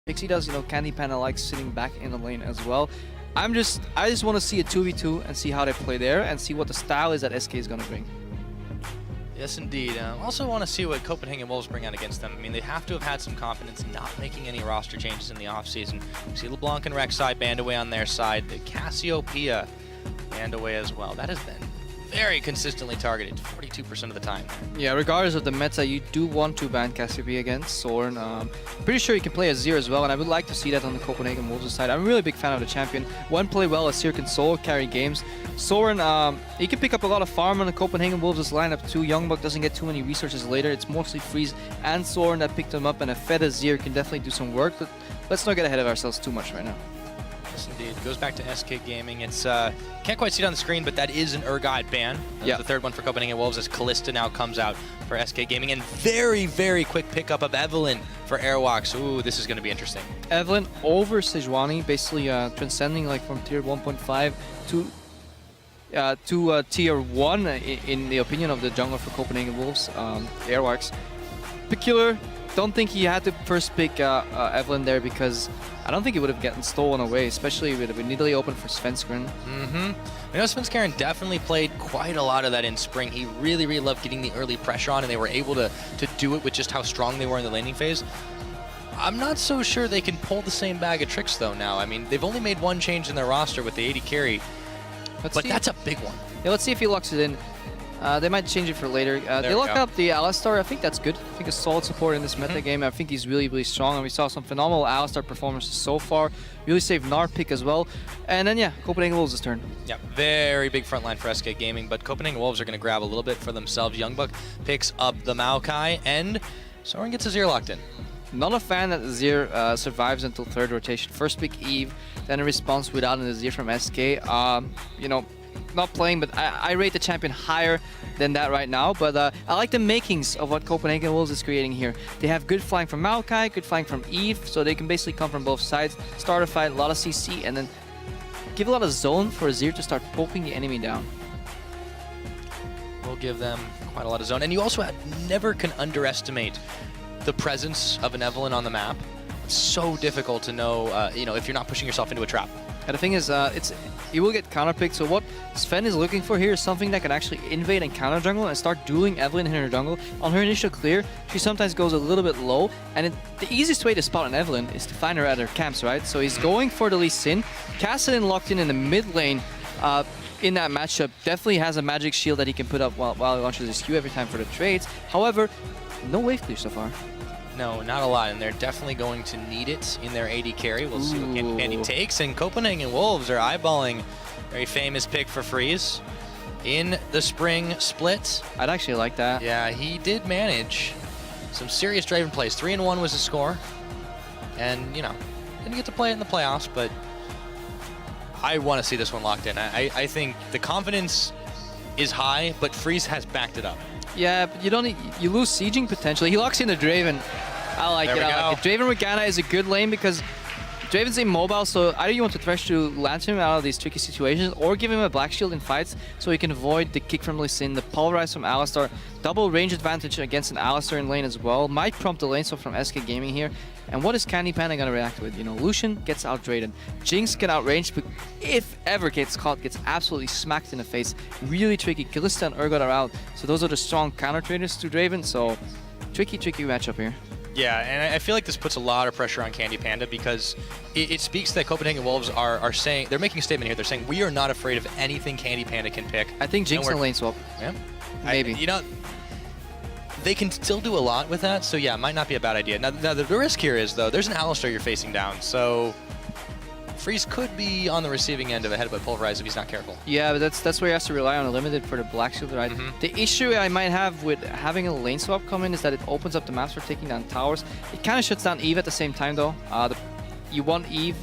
Pixie does, Candy Panda likes sitting back in the lane as well. I just want to see a 2v2 and see how they play there and see what the style is that SK is going to bring. Yes, indeed. Also want to see what Copenhagen Wolves bring out against them. I mean, they have to have had some confidence not making any roster changes in the offseason. We see LeBlanc and Rek'Sai banned away on their side. The Cassiopeia banned away as well. That has been very consistently targeted, 42% of the time. Yeah, regardless of the meta, you do want to ban Cassiopeia against Soren. Pretty sure you can play Azir as well, and I would like to see that on the Copenhagen Wolves side. I'm a really big fan of the champion. One play well, Azir can solo carry games. Soren, he can pick up a lot of farm on the Copenhagen Wolves' lineup too. Youngbuck doesn't get too many resources later. It's mostly Freeze and Soren that picked him up, and a fed Azir can definitely do some work, but let's not get ahead of ourselves too much right now. Yes, indeed. Goes back to SK Gaming. It's can't quite see it on the screen, but that is an Urgot ban. Yeah. The third one for Copenhagen Wolves as Callista now comes out for SK Gaming. And very, very quick pickup of Evelyn for Airwalks. Ooh, this is going to be interesting. Evelyn over Sejuani, basically transcending like from tier 1.5 to tier 1 in the opinion of the jungler for Copenhagen Wolves, Airwalks. Peculiar. Don't think he had to first pick Evelyn there because I don't think he would have gotten stolen away, especially with it immediately open for Svenskeren. I know Svenskeren definitely played quite a lot of that in spring. He really, really loved getting the early pressure on, and they were able to do it with just how strong they were in the laning phase. I'm not so sure they can pull the same bag of tricks though now. I mean, they've only made one change in their roster with the AD carry, but that's a big one. Yeah, let's see if he locks it in. They might change it for later. They lock up the Alistar. I think that's good. I think a solid support in this meta game. I think he's really, really strong. And we saw some phenomenal Alistar performances so far. Really saved Gnar pick as well. And then, yeah, Copenhagen Wolves' turn. Yeah, very big front line for SK Gaming. But Copenhagen Wolves are going to grab a little bit for themselves. Youngbuck picks up the Maokai, and Soren gets Azir locked in. Not a fan that Azir survives until third rotation. First pick Eve, then a response without an Azir from SK. Not playing, but I rate the champion higher than that right now. But I like the makings of what Copenhagen Wolves is creating here. They have good flying from Maokai, good flying from Eve, so they can basically come from both sides, start a fight, a lot of CC, and then give a lot of zone for Azir to start poking the enemy down. We'll give them quite a lot of zone. And you also never can underestimate the presence of an Evelyn on the map. It's so difficult to know, if you're not pushing yourself into a trap. And the thing is, he will get counterpicked, so what Sven is looking for here is something that can actually invade and counter jungle and start dueling Evelyn in her jungle. On her initial clear, she sometimes goes a little bit low, and the easiest way to spot an Evelyn is to find her at her camps, right? So he's going for the Lee Sin. Kassadin locked in the mid lane in that matchup definitely has a magic shield that he can put up while he launches his Q every time for the trades. However, no wave clear so far. No, not a lot, and they're definitely going to need it in their AD carry. We'll see what Candy takes, and Copenhagen Wolves are eyeballing a very famous pick for Freeze in the spring split. I'd actually like that. Yeah, he did manage some serious Draven plays. 3-1 was his score, and, didn't get to play it in the playoffs, but I want to see this one locked in. I think the confidence is high, but Freeze has backed it up. Yeah, but you lose sieging potentially. He locks in the Draven. I like it. Draven Morgana is a good lane because Draven's immobile, so either you want to thresh to lantern him out of these tricky situations or give him a black shield in fights so he can avoid the kick from Lee Sin, the pulverize from Alistar, double range advantage against an Alistar in lane as well. Might prompt the lane swap from SK Gaming here. And what is Candy Panda going to react with? Lucian gets outdrated. Jinx can outrange, but if ever gets caught, gets absolutely smacked in the face. Really tricky. Callista and Urgot are out. So those are the strong counter traders to Draven. So tricky matchup here. Yeah, and I feel like this puts a lot of pressure on Candy Panda because it speaks that Copenhagen Wolves are saying, they're making a statement here. They're saying, we are not afraid of anything Candy Panda can pick. I think Jinx and lane swap. Yeah. Maybe. They can still do a lot with that, so yeah, it might not be a bad idea. Now the risk here is, though, there's an Alistar you're facing down, so Freeze could be on the receiving end of a headbutt pulverize if he's not careful. Yeah, but that's where he has to rely on a limited for the black shield, right? The issue I might have with having a lane swap come in is that it opens up the maps for taking down towers. It kind of shuts down Eve at the same time, though. You want Eve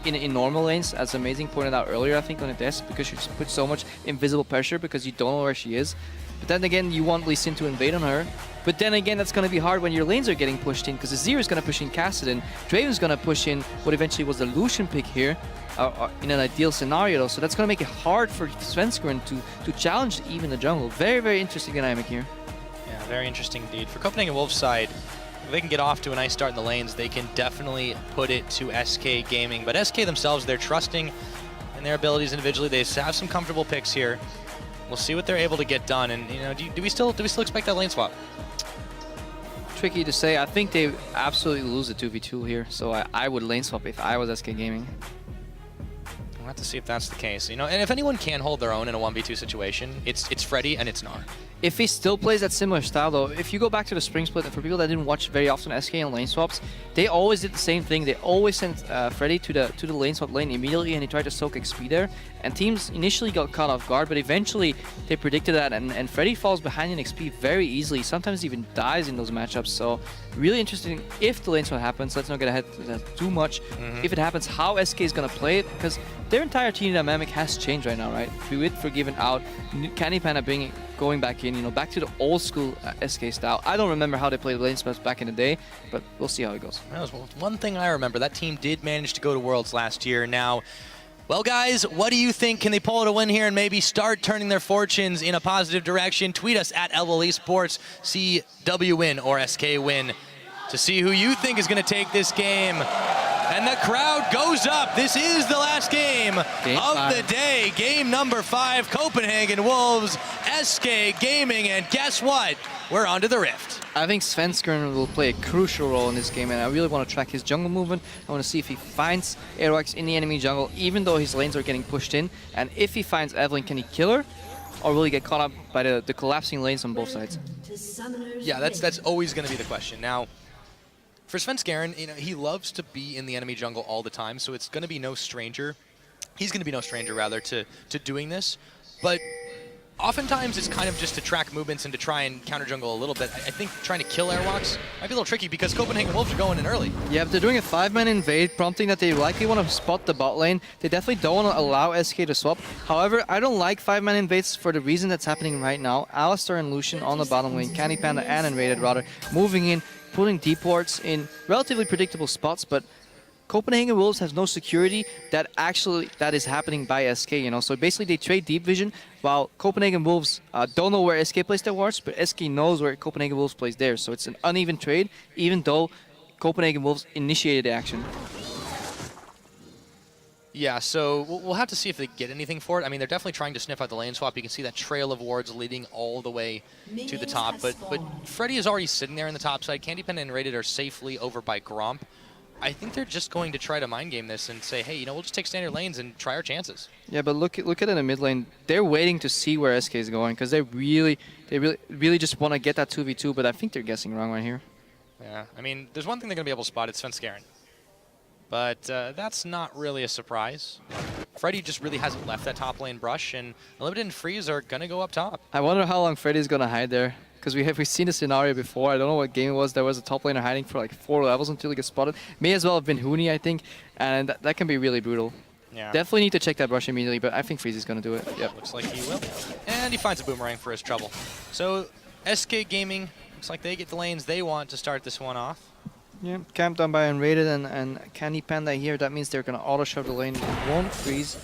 in normal lanes, as Amazing pointed out earlier, I think, on the desk, because she just puts so much invisible pressure because you don't know where she is. But then again, you want Lee Sin to invade on her. But then again, that's going to be hard when your lanes are getting pushed in, because Azir is going to push in Kassadin. Draven's going to push in what eventually was the Lucian pick here in an ideal scenario, though. So that's going to make it hard for Svenskeren to challenge even the jungle. Very, very interesting dynamic here. Yeah, very interesting indeed. For Copenhagen Wolves side, if they can get off to a nice start in the lanes, they can definitely put it to SK Gaming. But SK themselves, they're trusting in their abilities individually. They have some comfortable picks here. We'll see what they're able to get done. And you know, do we still expect that lane swap? Tricky to say. I think they absolutely lose the 2v2 here, so I would lane swap if I was SK Gaming. We'll have to see if that's the case. You know, and if anyone can hold their own in a 1v2 situation, it's Freddy and it's Gnar. If he still plays that similar style though, if you go back to the spring split, and for people that didn't watch very often SK and lane swaps, they always did the same thing. They always sent Freddy to the lane swap lane immediately, and he tried to soak XP there. And teams initially got caught off guard, but eventually they predicted that, and Freddy falls behind in XP very easily, sometimes even dies in those matchups. So really interesting if the lane swap happens. Let's not get ahead to that too much. If it happens, how SK is going to play it, because their entire team dynamic has changed right now, right? With Forgiven out, Candy Panda going back in, you know, back to the old school SK style. I don't remember how they played lane swaps back in the day, but we'll see how it goes. That was one thing I remember. That team did manage to go to Worlds last year. Now, well, guys, what do you think? Can they pull it a win here and maybe start turning their fortunes in a positive direction? Tweet us at LL Esports, CW win or SK win, to see who you think is going to take this game. And the crowd goes up. This is the last game of the day. Game number 5, Copenhagen Wolves, SK Gaming, and guess what? We're onto the Rift. I think Svenskeren will play a crucial role in this game, and I really want to track his jungle movement. I want to see if he finds Aerox in the enemy jungle, even though his lanes are getting pushed in. And if he finds Evelynn, can he kill her? Or will he get caught up by the collapsing lanes on both sides? Yeah, that's always going to be the question. Now, for Svenskeren, you know, he loves to be in the enemy jungle all the time, so it's going to be no stranger. He's going to be no stranger, rather, to doing this. But oftentimes, it's kind of just to track movements and to try and counter jungle a little bit. I think trying to kill Airwalks might be a little tricky because Copenhagen Wolves are going in early. Yeah, if they're doing a 5-man invade, prompting that they likely want to spot the bot lane, they definitely don't want to allow SK to swap. However, I don't like 5-man invades for the reason that's happening right now. Alistar and Lucian on the bottom lane, Candy Panda and Invaded rather, moving in, putting deep wards in relatively predictable spots, but Copenhagen Wolves has no security that is happening by SK, you know. So basically they trade deep vision, while Copenhagen Wolves don't know where SK plays their wards, but SK knows where Copenhagen Wolves plays theirs. So it's an uneven trade, even though Copenhagen Wolves initiated the action. Yeah, so we'll have to see if they get anything for it. I mean, they're definitely trying to sniff out the lane swap. You can see that trail of wards leading all the way to the top. But Freddy is already sitting there in the top side. Candy Panda and Rated are safely over by Gromp. I think they're just going to try to mind game this and say, hey, you know, we'll just take standard lanes and try our chances. Yeah, but look at it in the mid lane. They're waiting to see where SK is going because they really just want to get that 2v2. But I think they're guessing wrong right here. Yeah, I mean, there's one thing they're going to be able to spot. It's Svenskeren. But that's not really a surprise. Freddy just really hasn't left that top lane brush, and Unlimited and Freeze are going to go up top. I wonder how long Freddy's going to hide there, because we've seen a scenario before. I don't know what game it was. There was a top laner hiding for like 4 levels until he gets spotted. May as well have been Huni, I think, and that can be really brutal. Yeah. Definitely need to check that brush immediately, but I think Freeze is going to do it. Yep, looks like he will. And he finds a boomerang for his trouble. So SK Gaming, looks like they get the lanes they want to start this one off. Yeah, camped down by Unrated and Candy Panda here. That means they're going to auto-shove the lane. It won't freeze.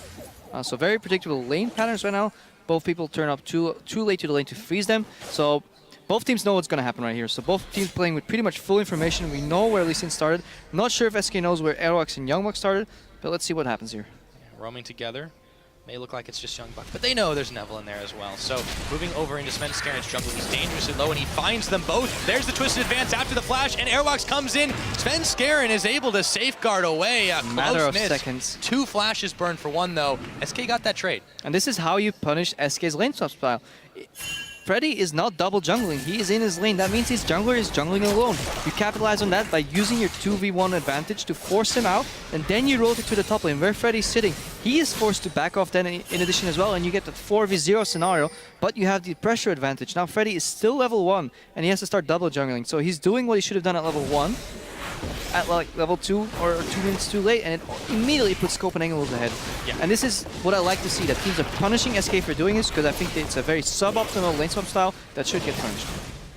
So very predictable lane patterns right now. Both people turn up too late to the lane to freeze them. So both teams know what's going to happen right here. So both teams playing with pretty much full information. We know where Lee Sin started. Not sure if SK knows where Aerox and Youngbuck started, but let's see what happens here. Yeah, roaming together. May look like it's just Youngbuck, but they know there's Neville in there as well. So moving over into Svenskeren's jungle, he's dangerously low, and he finds them both. There's the twisted advance after the flash, and Airwalks comes in. Svenskeren is able to safeguard away. A matter close of miss. seconds. 2 flashes burned for 1, though. SK got that trade. And this is how you punish SK's lane swap style. Freddy is not double jungling. He is in his lane. That means his jungler is jungling alone. You capitalize on that by using your 2v1 advantage to force him out, and then you rotate to the top lane where Freddy's sitting. He is forced to back off then in addition as well, and you get the 4v0 scenario, but you have the pressure advantage. Now Freddy is still level 1, and he has to start double jungling. So he's doing what he should have done at level 1, at like level 2 or 2 minutes too late, and it immediately puts Copenhagen Wolves ahead. Yeah. And this is what I like to see, that teams are punishing SK for doing this, because I think it's a very suboptimal lane swap style that should get punished.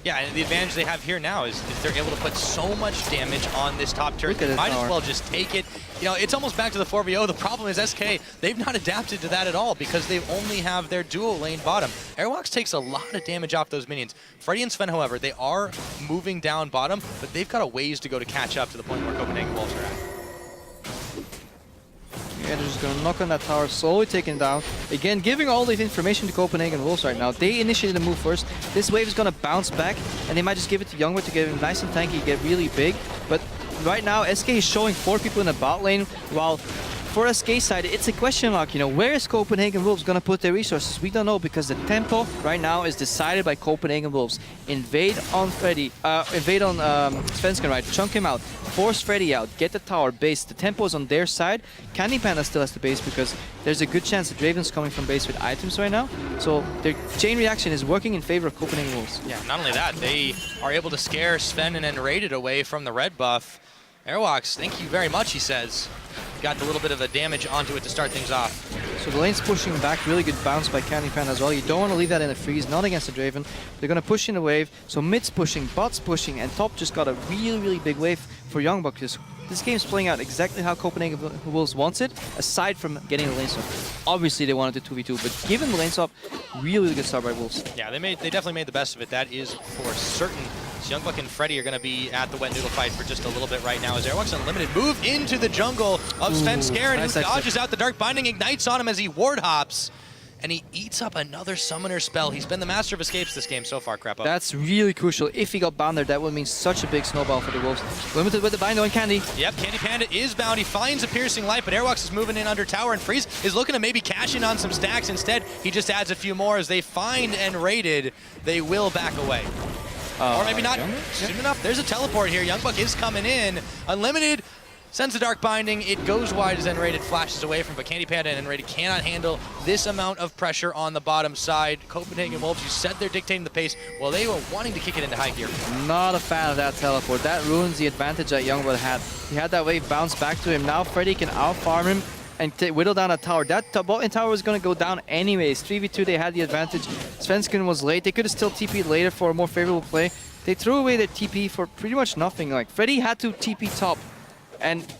Yeah, and the advantage they have here now is they're able to put so much damage on this top turret. They might as well just take it. You know, it's almost back to the 4v0. The problem is SK, they've not adapted to that at all because they only have their dual lane bottom. Airwalks takes a lot of damage off those minions. Freddy and Sven, however, they are moving down bottom, but they've got a ways to go to catch up to the point where Copenhagen Wolves are at. Yeah, they're just going to knock on that tower, slowly taken down. Again, giving all the information to Copenhagen Wolves right now. They initiated the move first. This wave is going to bounce back, and they might just give it to Youngwood to get him nice and tanky, get really big. But right now, SK is showing 4 people in the bot lane, while for SK side, it's a question mark. You know, where is Copenhagen Wolves going to put their resources? We don't know, because the tempo right now is decided by Copenhagen Wolves. Invade on Freddy, invade on Svensson, right? Chunk him out, force Freddy out, get the tower base. The tempo is on their side. Candy Panda still has the base because there's a good chance that Draven's coming from base with items right now. So their chain reaction is working in favor of Copenhagen Wolves. Yeah, not only that, they are able to scare Sven and Rated away from the red buff. Airwalks, thank you very much, he says. Got a little bit of a damage onto it to start things off. So the lane's pushing back, really good bounce by Candy Panda as well. You don't want to leave that in a freeze, not against the Draven. They're going to push in a wave, so mid's pushing, bot's pushing, and top just got a really big wave for Youngbuck. This game's playing out exactly how Copenhagen Wolves wants it, aside from getting the lane swap. Obviously they wanted the 2v2, but given the lane swap, really good start by Wolves. Yeah, they definitely made the best of it, that is for certain. So Youngbuck and Freddy are going to be at the wet noodle fight for just a little bit right now as Airwalks Unlimited move into the jungle of Svensson, nice who dodges out the Dark Binding, ignites on him as he ward hops, and he eats up another summoner spell. He's been the master of escapes this game so far, Crepo. That's really crucial. If he got bound there, that would mean such a big snowball for the Wolves. Limited with the bind on Candy. Yep, Candy Panda is bound. He finds a piercing light, but Airwalks is moving in under tower, and Freeze is looking to maybe cash in on some stacks. Instead, he just adds a few more as they find and Rated. They will back away. Or maybe not soon enough. There's a teleport here. Youngbuck is coming in. Unlimited sends the Dark Binding. It goes wide as Rated flashes away from, but Candy Panda and Rated cannot handle this amount of pressure on the bottom side. Copenhagen Wolves, you said they're dictating the pace. Well, they were wanting to kick it into high gear. Not a fan of that teleport. That ruins the advantage that Youngbuck had. He had that wave bounce back to him. Now Freddy can out-farm him and whittle down a tower. That bot lane tower was going to go down anyways. 3v2, they had the advantage. Svensson was late. They could have still TP'd later for a more favorable play. They threw away their TP for pretty much nothing. Like, Freddy had to TP top, and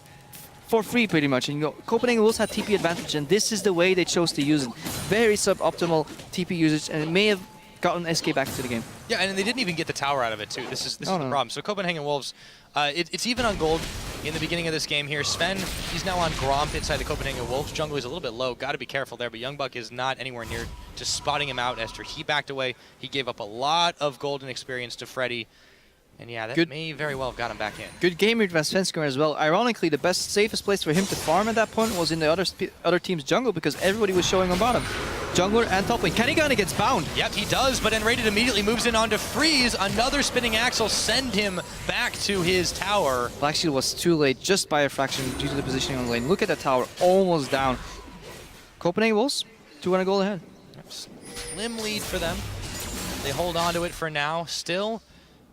for free pretty much. And Copenhagen Wolves had TP advantage, and this is the way they chose to use it. Very suboptimal TP usage, and it may have gotten SK back to the game. Yeah, and they didn't even get the tower out of it too. This is the problem. So Copenhagen Wolves, it's even on gold in the beginning of this game here. Sven, he's now on Gromp inside the Copenhagen Wolves. Jungle is a little bit low. Got to be careful there, but Youngbuck is not anywhere near just spotting him out. After he backed away, he gave up a lot of golden experience to Freddy. And yeah, that may very well have got him back in. Good game read by Svensson as well. Ironically, the safest place for him to farm at that point was in the other team's jungle because everybody was showing on bottom. Jungler and top lane. Kanigana gets bound. Yep, he does, but then Rated immediately moves in onto Freeze. Another spinning axle send him back to his tower. Black Shield was too late just by a fraction due to the positioning on the lane. Look at the tower, almost down. Copenhagen Wolves, 200 gold ahead. Slim lead for them. They hold on to it for now. Still,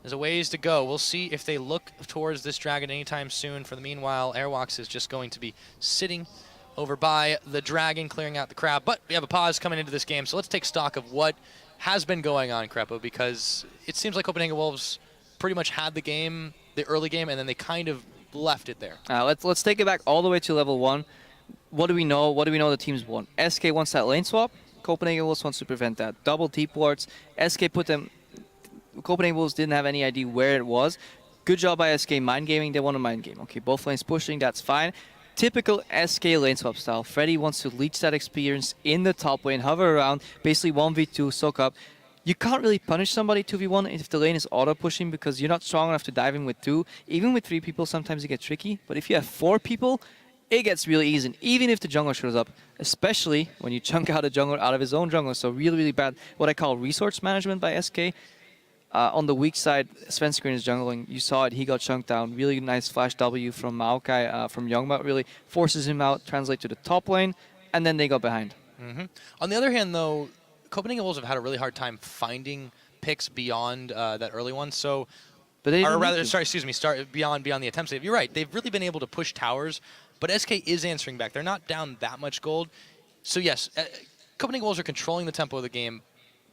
there's a ways to go. We'll see if they look towards this dragon anytime soon. For the meanwhile, Airwalks is just going to be sitting over by the dragon, clearing out the crowd. But we have a pause coming into this game, so let's take stock of what has been going on, Crepo, because it seems like Copenhagen Wolves pretty much had the game, the early game, and then they kind of left it there. Let's take it back all the way to level 1. What do we know? What do we know the teams want? SK wants that lane swap. Copenhagen Wolves wants to prevent that. Double deep wards. SK put them... Copenhagen Wolves didn't have any idea where it was. Good job by SK mind gaming. They want a mind game. Okay, both lanes pushing. That's fine. Typical SK lane swap style. Freddy wants to leech that experience in the top lane, hover around, basically 1v2, soak up. You can't really punish somebody 2v1 if the lane is auto-pushing because you're not strong enough to dive in with 2. Even with 3 people, sometimes it gets tricky. But if you have 4 people, it gets really easy, even if the jungler shows up, especially when you chunk out a jungler out of his own jungler. So really bad, what I call resource management by SK. On the weak side, Svensson is jungling. You saw it, he got chunked down. Really nice flash W from Maokai, from Youngbuck, really forces him out, translate to the top lane, and then they got behind. On the other hand, though, Copenhagen Wolves have had a really hard time finding picks beyond that early one. So, beyond the attempts. You're right. They've really been able to push towers, but SK is answering back. They're not down that much gold. So yes, Copenhagen Wolves are controlling the tempo of the game,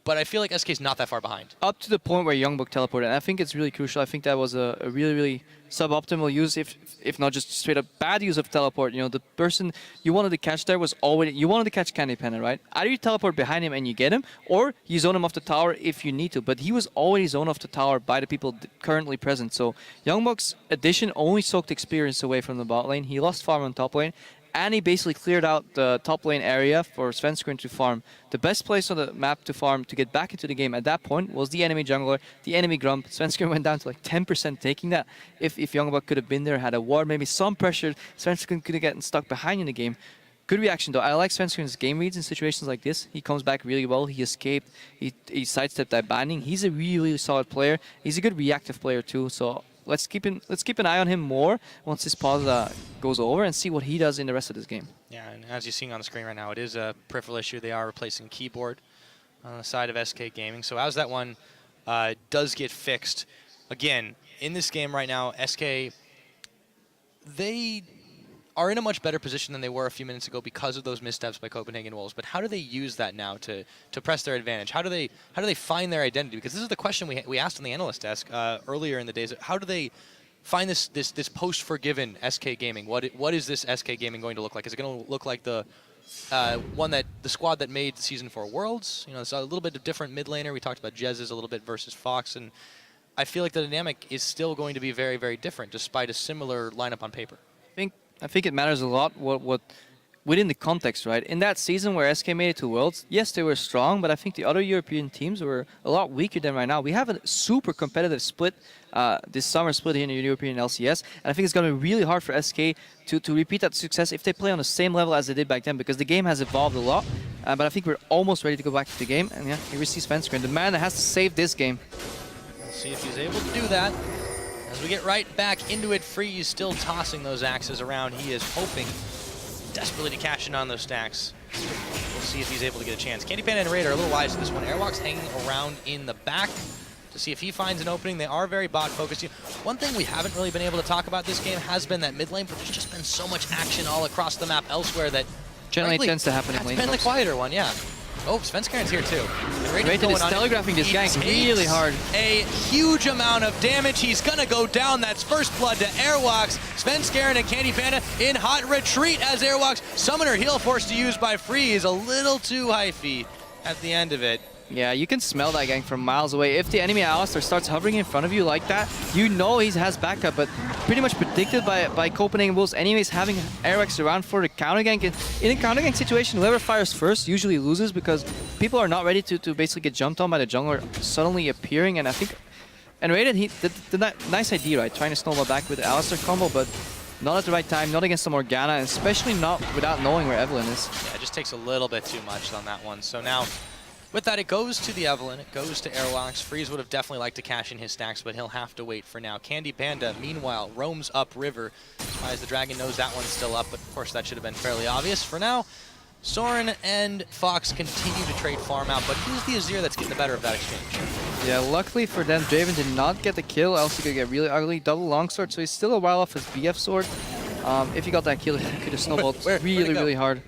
but I feel like SK's not that far behind. Up to the point where Youngbuck teleported, and I think it's really crucial. I think that was a really, really suboptimal use, if not just straight up bad use of teleport. You know, the person you wanted to catch there was already, you wanted to catch Candy Panda, right? Either you teleport behind him and you get him, or you zone him off the tower if you need to. But he was already zoned off the tower by the people currently present. So Youngbuck's addition only soaked experience away from the bot lane. He lost farm on top lane, and he basically cleared out the top lane area for Svenskeren to farm. The best place on the map to farm to get back into the game at that point was the enemy jungler, the enemy Grump. Svenskeren went down to like 10% taking that. If Youngbuck could have been there, had a ward, maybe some pressure, Svenskeren could have gotten stuck behind in the game. Good reaction though. I like Svenskeren's game reads in situations like this. He comes back really well. He escaped. He sidestepped that binding. He's a really, really solid player. He's a good reactive player too. So let's keep an eye on him more once this pause goes over and see what he does in the rest of this game. Yeah, and as you're seeing on the screen right now, it is a peripheral issue. They are replacing keyboard on the side of SK Gaming. So as that one does get fixed, again, in this game right now, SK, they are in a much better position than they were a few minutes ago because of those missteps by Copenhagen Wolves. But how do they use that now to press their advantage? How do they find their identity? Because this is the question we asked on the analyst desk earlier in the days. How do they find this post-forgiven SK Gaming? What is this SK Gaming going to look like? Is it going to look like the squad that made Season 4 Worlds? You know, it's a little bit of different mid laner. We talked about Jez's a little bit versus Fox, and I feel like the dynamic is still going to be very, very different despite a similar lineup on paper. I think it matters a lot what within the context, right? In that season where SK made it to Worlds, yes, they were strong, but I think the other European teams were a lot weaker than right now. We have a super competitive split, this summer split here in the European LCS, and I think it's going to be really hard for SK to repeat that success if they play on the same level as they did back then, because the game has evolved a lot. But I think we're almost ready to go back to the game, and yeah, here we see Svenskeren, the man that has to save this game. Let's see if he's able to do that. As we get right back into it, Freeze still tossing those axes around. He is hoping desperately to cash in on those stacks. We'll see if he's able to get a chance. Candy Panda and Raid are a little wise to this one. Airwalk's hanging around in the back to see if he finds an opening. They are very bot focused. One thing we haven't really been able to talk about this game has been that mid lane, but there's just been so much action all across the map elsewhere that generally tends to happen in lane. It's been the quieter one, yeah. Oh, Svenskeren's here too. Rated is telegraphing this gank really hard. A huge amount of damage. He's gonna go down. That's first blood to Airwalks. Svenskeren and Candy Panda in hot retreat as Airwalks summoner heal forced to use by Freeze. A little too hyphy at the end of it. Yeah, you can smell that gank from miles away. If the enemy Alistar starts hovering in front of you like that, you know he has backup, but pretty much predicted by Copenhagen Wolves anyways, having Airwalks around for the counter gank. In a counter gank situation, whoever fires first usually loses because people are not ready to basically get jumped on by the jungler suddenly appearing, and I think... And Raiden, he did nice idea, right? Trying to snowball back with the Alistar combo, but not at the right time, not against the Morgana, and especially not without knowing where Evelynn is. Yeah, it just takes a little bit too much on that one. So now, with that, it goes to the Evelynn, it goes to Airwalks. Freeze would have definitely liked to cash in his stacks, but he'll have to wait for now. Candy Panda, meanwhile, roams upriver. As the Dragon knows that one's still up, but of course that should have been fairly obvious. For now, Soren and Fox continue to trade farm out, but who's the Azir that's getting the better of that exchange? Yeah, luckily for them, Draven did not get the kill, else he could get really ugly. Double longsword, so he's still a while off his BF sword. If he got that kill, he could have snowballed really hard.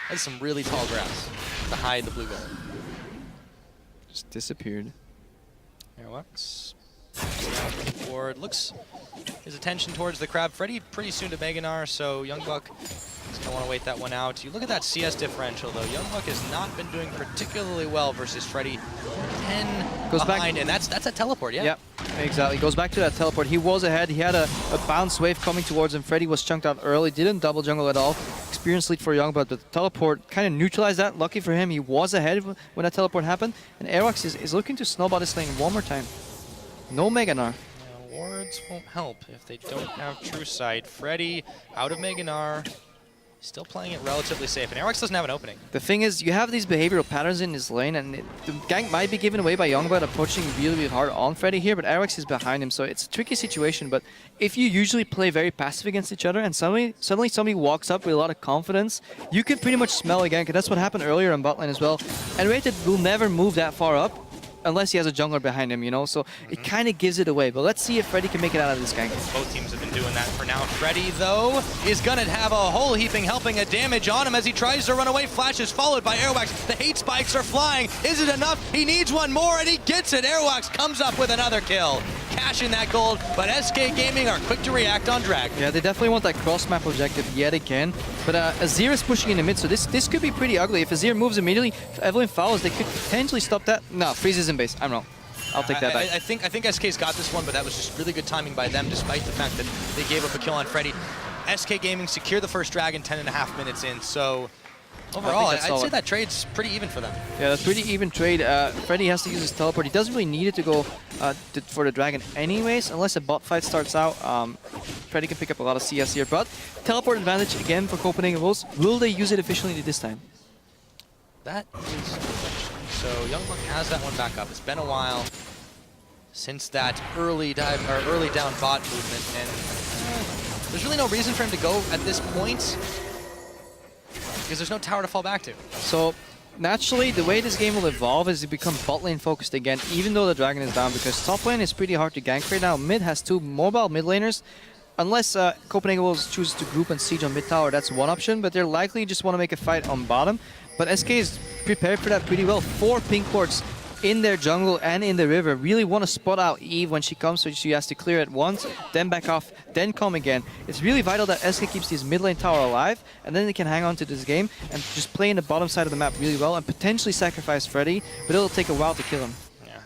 That's some really tall grass to hide the blue gold. Just disappeared. Airwalks. Forward. Looks his attention towards the crab. Freddy pretty soon to Meganar, so Youngbuck is going to want to wait that one out. You look at that CS differential, though. Youngbuck has not been doing particularly well versus Freddy. 10 goes behind, back, and that's a teleport, yeah? Yep, exactly. Goes back to that teleport. He was ahead. He had a bounce wave coming towards him. Freddy was chunked out early. Didn't double jungle at all. Experience lead for Youngbuck, but the teleport kind of neutralized that. Lucky for him, he was ahead when that teleport happened. And Airwalks is looking to snowball this lane one more time. No Meganar. Yeah, wards won't help if they don't have true sight. Freddy out of Meganar. Still playing it relatively safe, and Airwalks doesn't have an opening. The thing is, you have these behavioral patterns in this lane, and the gank might be given away by Youngbuck approaching really hard on Freddy here, but Airwalks is behind him, so it's a tricky situation. But if you usually play very passive against each other, and suddenly somebody walks up with a lot of confidence, you can pretty much smell a gank, and that's what happened earlier on bot lane as well. And Rated will never move that far up, unless he has a jungler behind him, you know? So it kind of gives it away. But let's see if Freddy can make it out of this gank. Both teams have been doing that for now. Freddy, though, is going to have a whole heaping helping a damage on him as he tries to run away. Flash is followed by Airwax. The hate spikes are flying. Is it enough? He needs one more, and he gets it. Airwax comes up with another kill. Cashing that gold, but SK Gaming are quick to react on Drag. Yeah, they definitely want that cross-map objective yet again. But Azir is pushing in the mid, so this could be pretty ugly. If Azir moves immediately, if Evelyn follows, they could potentially stop that. No, Freeze is in base. I'm wrong. I'll take that back. I think SK's got this one, but that was just really good timing by them, despite the fact that they gave up a kill on Freddy. SK Gaming secure the first dragon 10.5 minutes in, so overall, I'd say that trade's pretty even for them. Yeah, that's pretty even trade. Freddy has to use his teleport. He doesn't really need it to go for the dragon anyways, unless a bot fight starts out. Freddy can pick up a lot of CS here, but teleport advantage again for Copenhagen Wolves. Will they use it efficiently this time? That is interesting. So Youngbuck has that one back up. It's been a while since that early dive or early down bot movement, and there's really no reason for him to go at this point because there's no tower to fall back to. So naturally, the way this game will evolve is to become bot lane focused again, even though the dragon is down, because top lane is pretty hard to gank right now. Mid has two mobile mid laners. Unless Copenhagen Wolves chooses to group and siege on mid tower, that's one option, but they're likely just want to make a fight on bottom. But SK is prepared for that pretty well. 4 pink wards in their jungle and in the river. Really want to spot out Eve when she comes, so she has to clear it once, then back off, then come again. It's really vital that SK keeps this mid lane tower alive, and then they can hang on to this game and just play in the bottom side of the map really well and potentially sacrifice Freddy, but it'll take a while to kill him.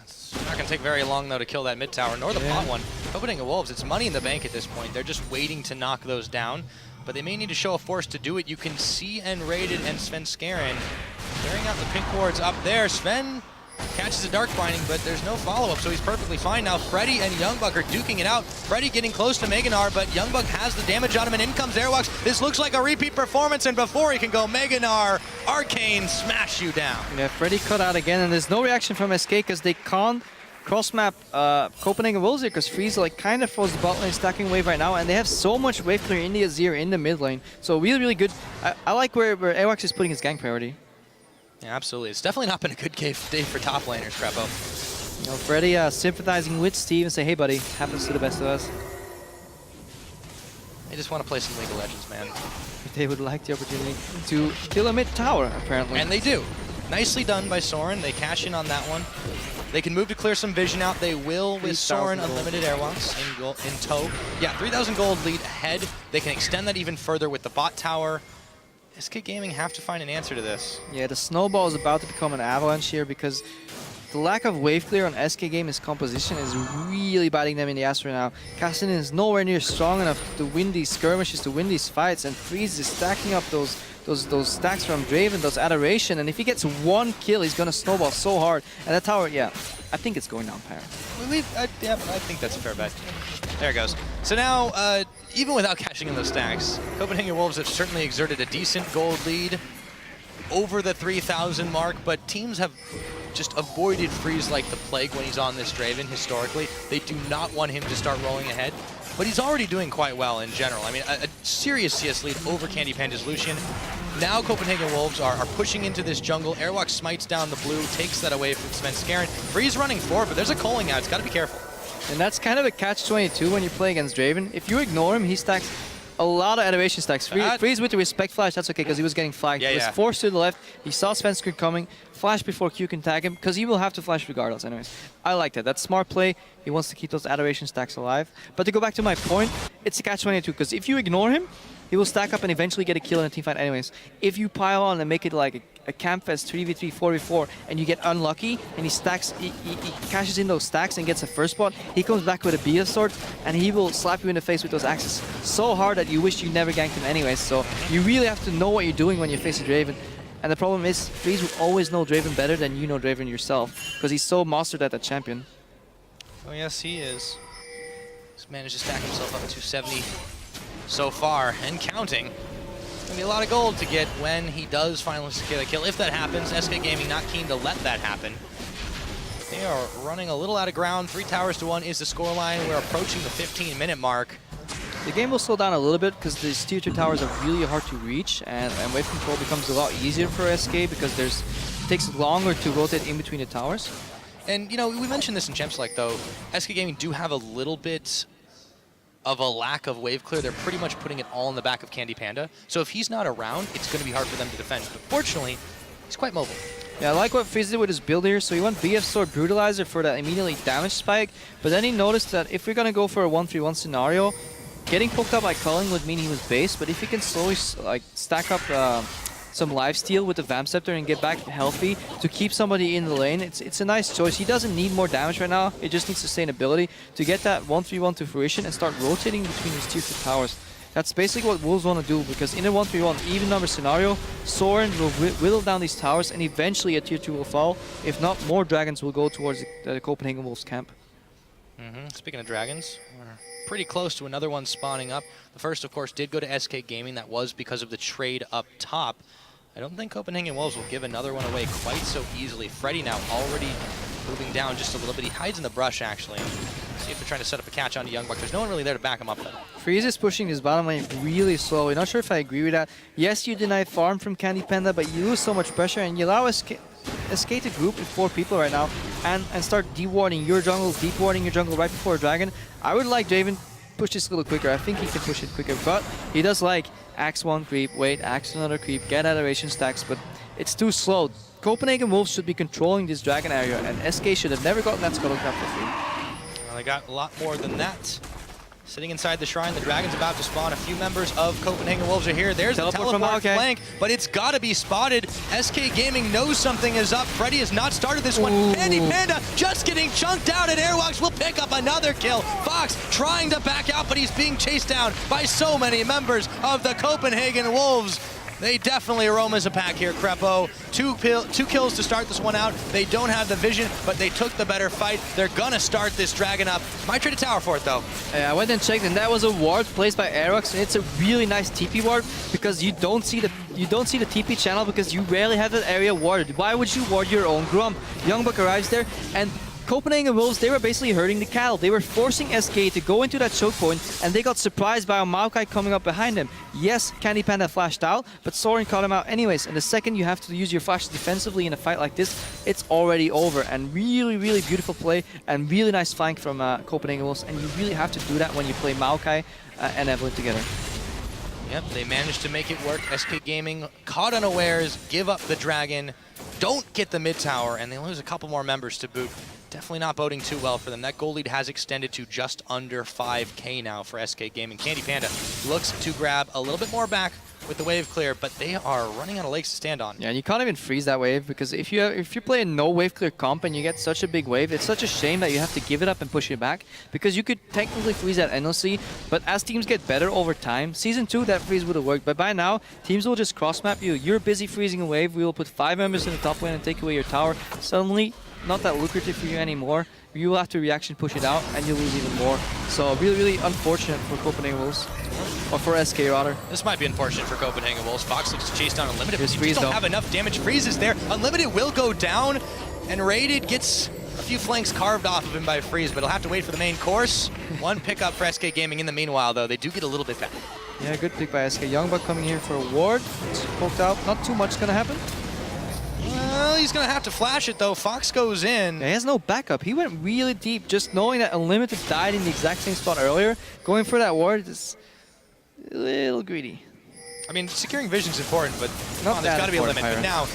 It's not going to take very long, though, to kill that mid tower, nor the bot one. Copenhagen Wolves, it's money in the bank at this point. They're just waiting to knock those down, but they may need to show a force to do it. You can see N-Rated and Sven Skaren clearing out the pink wards up there. Sven catches a Dark Binding, but there's no follow-up, so he's perfectly fine now. Freddy and Youngbuck are duking it out. Freddy getting close to Meganar, but Youngbuck has the damage on him, and in comes Airwalks. This looks like a repeat performance, and before he can go, Meganar, Arcane, smash you down. Yeah, Freddy cut out again, and there's no reaction from SK because they can't cross-map Copenhagen Wolves here because Freeze like kind of froze the bot lane stacking wave right now, and they have so much wave clear in the Azir in the mid lane. So really, really good. I like where Airwax is putting his gank priority. Yeah, absolutely. It's definitely not been a good day for top laners, Crepo. You know, Freddy sympathizing with Steve and say, hey buddy, happens to the best of us. They just want to play some League of Legends, man. They would like the opportunity to kill a mid tower, apparently. And they do. Nicely done by Soren. They cash in on that one. They can move to clear some vision out. They will with Soren Unlimited Airwalks in tow. Yeah, 3,000 gold lead ahead. They can extend that even further with the bot tower. SK Gaming have to find an answer to this. Yeah, the snowball is about to become an avalanche here because the lack of wave clear on SK Gaming's composition is really biting them in the ass right now. Cassidy is nowhere near strong enough to win these skirmishes, to win these fights, and Freeze is stacking up those stacks from Draven, those Adoration, and if he gets one kill, he's gonna snowball so hard. And that tower, yeah, I think it's going down, Pyre. Yeah, I think that's a fair bet. There it goes. So now, even without cashing in those stacks, Copenhagen Wolves have certainly exerted a decent gold lead over the 3,000 mark, but teams have just avoided Freeze like the plague when he's on this Draven historically. They do not want him to start rolling ahead, but he's already doing quite well in general. I mean, a serious CS lead over Candy Panda's Lucian. Now Copenhagen Wolves are pushing into this jungle. Airwalk smites down the blue, takes that away from Sven Skaren. Freeze running forward, but there's a calling out. It's got to be careful. And that's kind of a catch-22 when you play against Draven. If you ignore him, he stacks a lot of Adoration stacks. Freeze with the Respect Flash, that's okay, because he was getting flagged. He was forced to the left. He saw Sven Skaren coming. Flash before Q can tag him, because he will have to flash regardless anyways. I like that. That's smart play. He wants to keep those Adoration stacks alive. But to go back to my point, it's a catch-22, because if you ignore him, he will stack up and eventually get a kill in a teamfight anyways. If you pile on and make it like a camp fest 3v3, 4v4, and you get unlucky, and he cashes in those stacks and gets a first spot, he comes back with a Bia sword, and he will slap you in the face with those axes so hard that you wish you never ganked him anyways. So you really have to know what you're doing when you face a Draven. And the problem is, Freeze will always know Draven better than you know Draven yourself, because he's so mastered at that champion. Oh yes, he is. He's managed to stack himself up to 270 so far, and counting. Gonna be a lot of gold to get when he does finally secure the kill. If that happens, SK Gaming not keen to let that happen. They are running a little out of ground. 3 towers to 1 is the scoreline. We're approaching the 15-minute mark. The game will slow down a little bit because these tier 2 towers are really hard to reach, and wave control becomes a lot easier for SK because it takes longer to rotate in between the towers. And, you know, we mentioned this in Champ Select, though. SK Gaming do have a little bit of a lack of wave clear. They're pretty much putting it all in the back of Candy Panda. So if he's not around, it's going to be hard for them to defend. But fortunately, he's quite mobile. Yeah, I like what Freeze did with his build here. So he went BF Sword Brutalizer for that immediately damage spike. But then he noticed that if we're going to go for a 1-3-1 scenario, getting poked up by Culling would mean he was base. But if he can slowly like stack up some lifesteal with the Vamp Scepter and get back healthy to keep somebody in the lane, it's a nice choice. He doesn't need more damage right now. It just needs sustainability to get that 1-3-1 to fruition and start rotating between his tier 2 towers. That's basically what Wolves want to do, because in a 1-3-1 even number scenario, Soren will whittle down these towers and eventually a tier 2 will fall. If not, more dragons will go towards the Copenhagen Wolves camp. Speaking of dragons, we're pretty close to another one spawning up. The first, of course, did go to SK Gaming. That was because of the trade up top. I don't think Copenhagen Wolves will give another one away quite so easily. Freddy now already moving down just a little bit. He hides in the brush, actually. See if they're trying to set up a catch onto Youngbuck. There's no one really there to back him up, though. Freeze is pushing his bottom lane really slowly. Not sure if I agree with that. Yes, you deny farm from Candy Panda, but you lose so much pressure and you allow SK to group with 4 people right now and start de-warding your jungle, deep-warding your jungle right before a dragon. I would like Draven push this a little quicker. I think he can push it quicker, but he does like axe 1 creep, wait, axe another creep, get adoration stacks, but it's too slow. Copenhagen Wolves should be controlling this dragon area, and SK should have never gotten that Scuttle Crab for free. Well, they got a lot more than that. Sitting inside the shrine, the dragon's about to spawn. A few members of Copenhagen Wolves are here. There's the teleport flank, but it's got to be spotted. SK Gaming knows something is up. Freddy has not started this one. Candy Panda just getting chunked out, and Airwalks will pick up another kill. Fox trying to back out, but he's being chased down by so many members of the Copenhagen Wolves. They definitely roam as a pack here, Crepo. Two kills to start this one out. They don't have the vision, but they took the better fight. They're gonna start this dragon up. Might trade a tower for it, though. I went and checked, and that was a ward placed by Aerox, and it's a really nice TP ward because you don't see the TP channel because you rarely have that area warded. Why would you ward your own Grump? Youngbuck arrives there, and Copenhagen Wolves, they were basically hurting the cattle. They were forcing SK to go into that choke point, and they got surprised by a Maokai coming up behind them. Yes, Candy Panda flashed out, but Soren caught him out anyways. And the second you have to use your flashes defensively in a fight like this, it's already over. And really, really beautiful play and really nice flank from Copenhagen Wolves. And you really have to do that when you play Maokai and Evelyn together. Yep, they managed to make it work. SK Gaming caught unawares, give up the dragon, don't get the mid tower, and they lose a couple more members to boot. Definitely not boding too well for them. That goal lead has extended to just under 5K now for SK Gaming. Candy Panda looks to grab a little bit more back with the wave clear, but they are running out of lakes to stand on. Yeah, and you can't even freeze that wave because if you play a no wave clear comp and you get such a big wave, it's such a shame that you have to give it up and push it back because you could technically freeze that endlessly, but as teams get better over time, Season 2 that freeze would have worked, but by now teams will just cross map you. You're busy freezing a wave, we will put 5 members in the top lane and take away your tower. Suddenly, not that lucrative for you anymore. You will have to reaction push it out and you lose even more. So really, really unfortunate for Copenhagen Wolves. Or for SK rather. This might be unfortunate for Copenhagen Wolves. Fox looks to chase down Unlimited, but you don't have enough damage. Freezes there. Unlimited will go down, and Raided gets a few flanks carved off of him by Freeze, but he'll have to wait for the main course. One pickup for SK Gaming in the meanwhile, though. They do get a little bit back. Yeah, good pick by SK. Youngbuck coming here for a ward. It's poked out. Not too much gonna happen. Well, he's going to have to flash it, though. Fox goes in. Yeah, he has no backup. He went really deep. Just knowing that Unlimited died in the exact same spot earlier, going for that ward is a little greedy. I mean, securing vision is important, but there's got to be a limit. But now,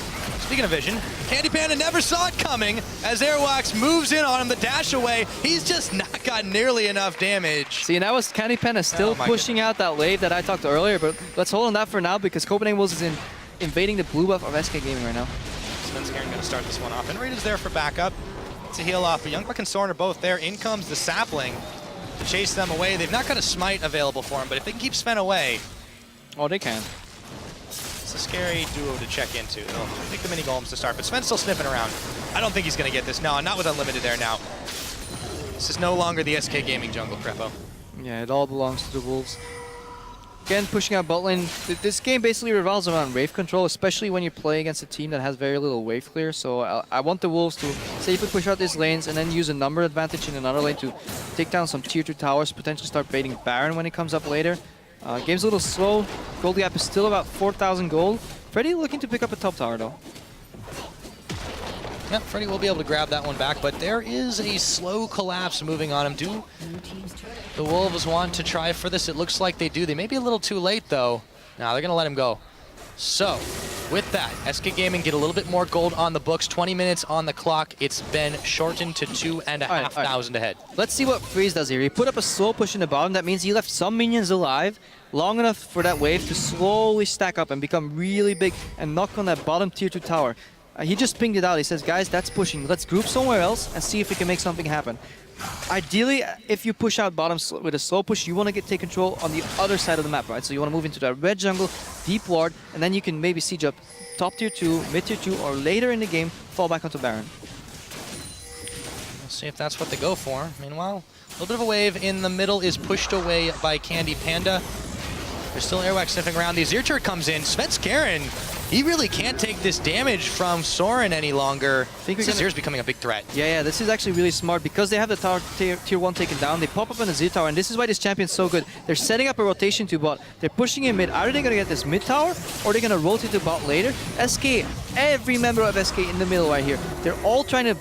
speaking of vision, Candy Panda never saw it coming as Airwax moves in on him, the dash away. He's just not got nearly enough damage. See, and that was Candy Panda still pushing out that wave that I talked earlier, but let's hold on that for now because Copenhagen Wolves is invading the blue buff of SK Gaming right now. Svenskeren going to start this one off, and Raid is there for backup. It's a heal off, but Youngbuck and Soren are both there. In comes the Sapling to chase them away. They've not got a smite available for him, but if they can keep Sven away... Oh, they can. It's a scary duo to check into. They'll take the mini golems to start, but Sven's still sniffing around. I don't think he's going to get this. No, not with Unlimited there now. This is no longer the SK Gaming jungle, Crepo. Yeah, it all belongs to the Wolves. Again, pushing out bot lane. This game basically revolves around wave control, especially when you play against a team that has very little wave clear. So I want the Wolves to safely push out these lanes and then use a number advantage in another lane to take down some tier 2 towers, potentially start baiting Baron when it comes up later. Game's a little slow. Gold gap is still about 4,000 gold. Freddy looking to pick up a top tower though. Yeah, Freddy will be able to grab that one back, but there is a slow collapse moving on him. Do the Wolves want to try for this? It looks like they do. They may be a little too late, though. Now they're going to let him go. So, with that, SK Gaming get a little bit more gold on the books. 20 minutes on the clock. It's been shortened to 2,500 ahead. Let's see what Freeze does here. He put up a slow push in the bottom. That means he left some minions alive long enough for that wave to slowly stack up and become really big and knock on that bottom tier 2 tower. He just pinged it out. He says, guys, that's pushing. Let's group somewhere else and see if we can make something happen. Ideally, if you push out bottom with a slow push, you want to take control on the other side of the map, right? So you want to move into that red jungle, deep ward, and then you can maybe siege up top tier 2, mid tier 2, or later in the game, fall back onto Baron. We'll see if that's what they go for. Meanwhile, a little bit of a wave in the middle is pushed away by Candy Panda. There's still Airwax sniffing around. The Azir turret comes in. Svenskeren, he really can't take this damage from Soren any longer. Azir's becoming a big threat. Yeah, this is actually really smart because they have the tower tier 1 taken down. They pop up on the Azir tower, and this is why this champion's so good. They're setting up a rotation to bot. They're pushing in mid. Either they're going to get this mid tower, or they're going to rotate to bot later. SK, every member of SK in the middle right here, they're all trying to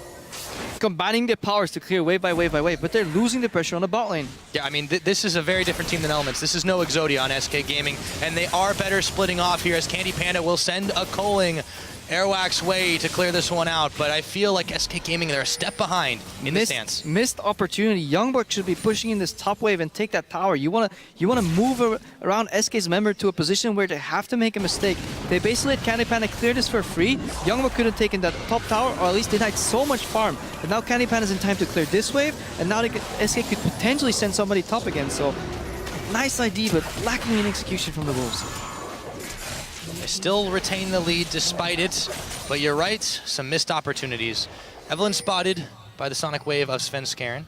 combining their powers to clear wave by wave by wave, but they're losing the pressure on the bot lane. Yeah, I mean, this is a very different team than Elements. This is no Exodia on SK Gaming, and they are better splitting off here as Candy Panda will send a culling Airwax way to clear this one out, but I feel like SK Gaming, they're a step behind in the stance. Missed opportunity. Youngbuck should be pushing in this top wave and take that tower. You wanna move around SK's member to a position where they have to make a mistake. They basically let Candy Panda clear this for free. Youngbuck could have taken that top tower, or at least denied so much farm. But now Candy Panda's in time to clear this wave, and now SK could potentially send somebody top again. So nice idea, but lacking in execution from the Wolves. They still retain the lead despite it, but you're right, some missed opportunities. Evelyn spotted by the sonic wave of Svenskeren,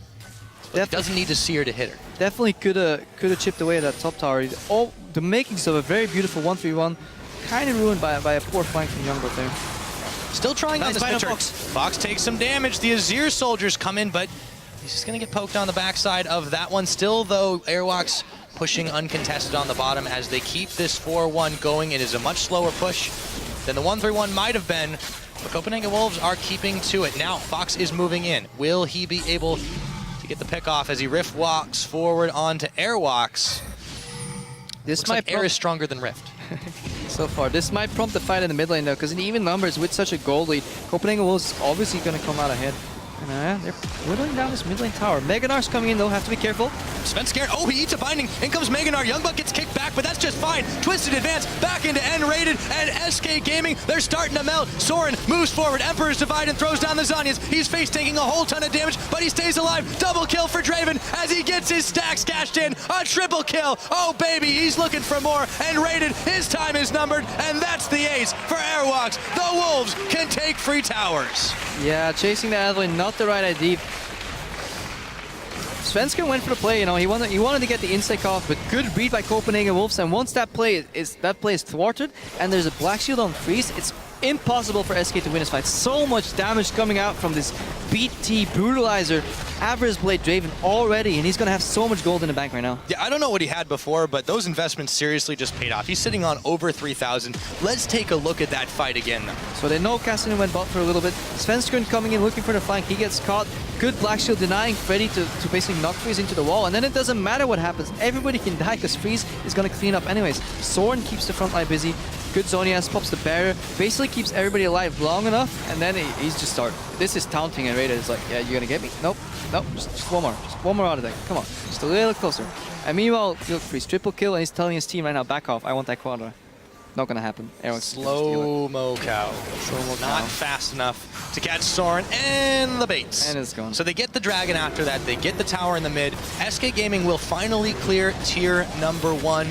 but doesn't need to see her to hit her. Definitely could have chipped away at that top tower. All the makings of a very beautiful 1-3-1, kind of ruined by a poor flank from Youngbuck there. Still trying on this pitcher. Fox takes some damage. The Azir soldiers come in, but he's just going to get poked on the backside of that one. Still, though, Airwalks pushing uncontested on the bottom as they keep this 4-1 going. It is a much slower push than the 1-3-1 might have been, but Copenhagen Wolves are keeping to it. Now, Fox is moving in. Will he be able to get the pick off as he Rift walks forward onto Airwalks? Looks like Air is stronger than Rift. So far, this might prompt the fight in the mid lane though, because in even numbers with such a gold lead, Copenhagen Wolves is obviously going to come out ahead. And they're whittling down this mid lane tower. Meganar's coming in though, have to be careful. Svenskeren, oh, he eats a binding. In comes Meganar. Youngbuck gets kicked back, but that's just fine. Twisted advance, back into N-rated, and SK Gaming, they're starting to melt. Soren moves forward, Emperor's Divide, and throws down the Zanyas. He's face taking a whole ton of damage, but he stays alive. Double kill for Draven as he gets his stacks cashed in. A triple kill. Oh, baby, he's looking for more. N-rated, his time is numbered, and that's the ace for Airwalks. The Wolves can take free towers. Yeah, chasing the Adeline, not the right idea. Svenskeren went for the play, you know, he wanted to get the insect off, but good read by Copenhagen Wolves, and once that play is thwarted, and there's a Black Shield on Freeze, it's impossible for SK to win this fight. So much damage coming out from this BT Brutalizer, Avarice Blade Draven already, and he's going to have so much gold in the bank right now. Yeah, I don't know what he had before, but those investments seriously just paid off. He's sitting on over 3,000. Let's take a look at that fight again, though. So they know Cassidy went bot for a little bit. Svenskeren coming in looking for the flank. He gets caught. Good Black Shield denying Freddy to basically knock Freeze into the wall, and then it doesn't matter what happens. Everybody can die because Freeze is going to clean up anyways. Soren keeps the front line busy. Good Zonias pops the barrier, basically keeps everybody alive long enough, and then he's just starting. This is taunting, and Raiden is like, yeah, you're gonna get me? Nope, just one more. Just one more out of there. Come on, just a little closer. And meanwhile, look, Freeze triple kill, and he's telling his team right now, back off, I want that quadra. Not gonna happen. Slow-mo cow. Not fast enough to catch Soren and the baits. And it's gone. So they get the dragon after that, they get the tower in the mid. SK Gaming will finally clear tier number 1.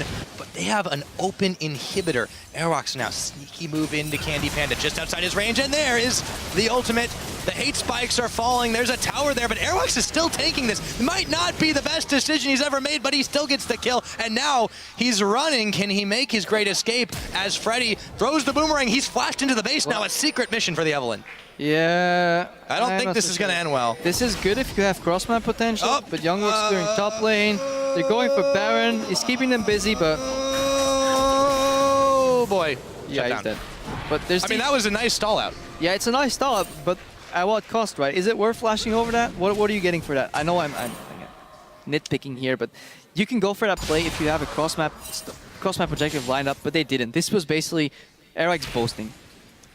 They have an open inhibitor. Airwalks now sneaky move into Candy Panda just outside his range, and there is the ultimate. The hate spikes are falling. There's a tower there, but Airwalks is still taking this. It might not be the best decision he's ever made, but he still gets the kill, and now he's running. Can he make his great escape as Freddy throws the boomerang? He's flashed into the base now. A secret mission for the Evelyn. Yeah. I don't think this is going to end well. This is good if you have crossman potential, but Youngbuck's clearing top lane. They're going for Baron. He's keeping them busy, but... Oh boy. Yeah, he's dead. But there's I mean, that was a nice stall out. Yeah, it's a nice stall out, but at what cost, right? Is it worth flashing over that? What are you getting for that? I know I'm nitpicking here, but you can go for that play if you have a cross-map objective lined up, but they didn't. This was basically Eric's boasting.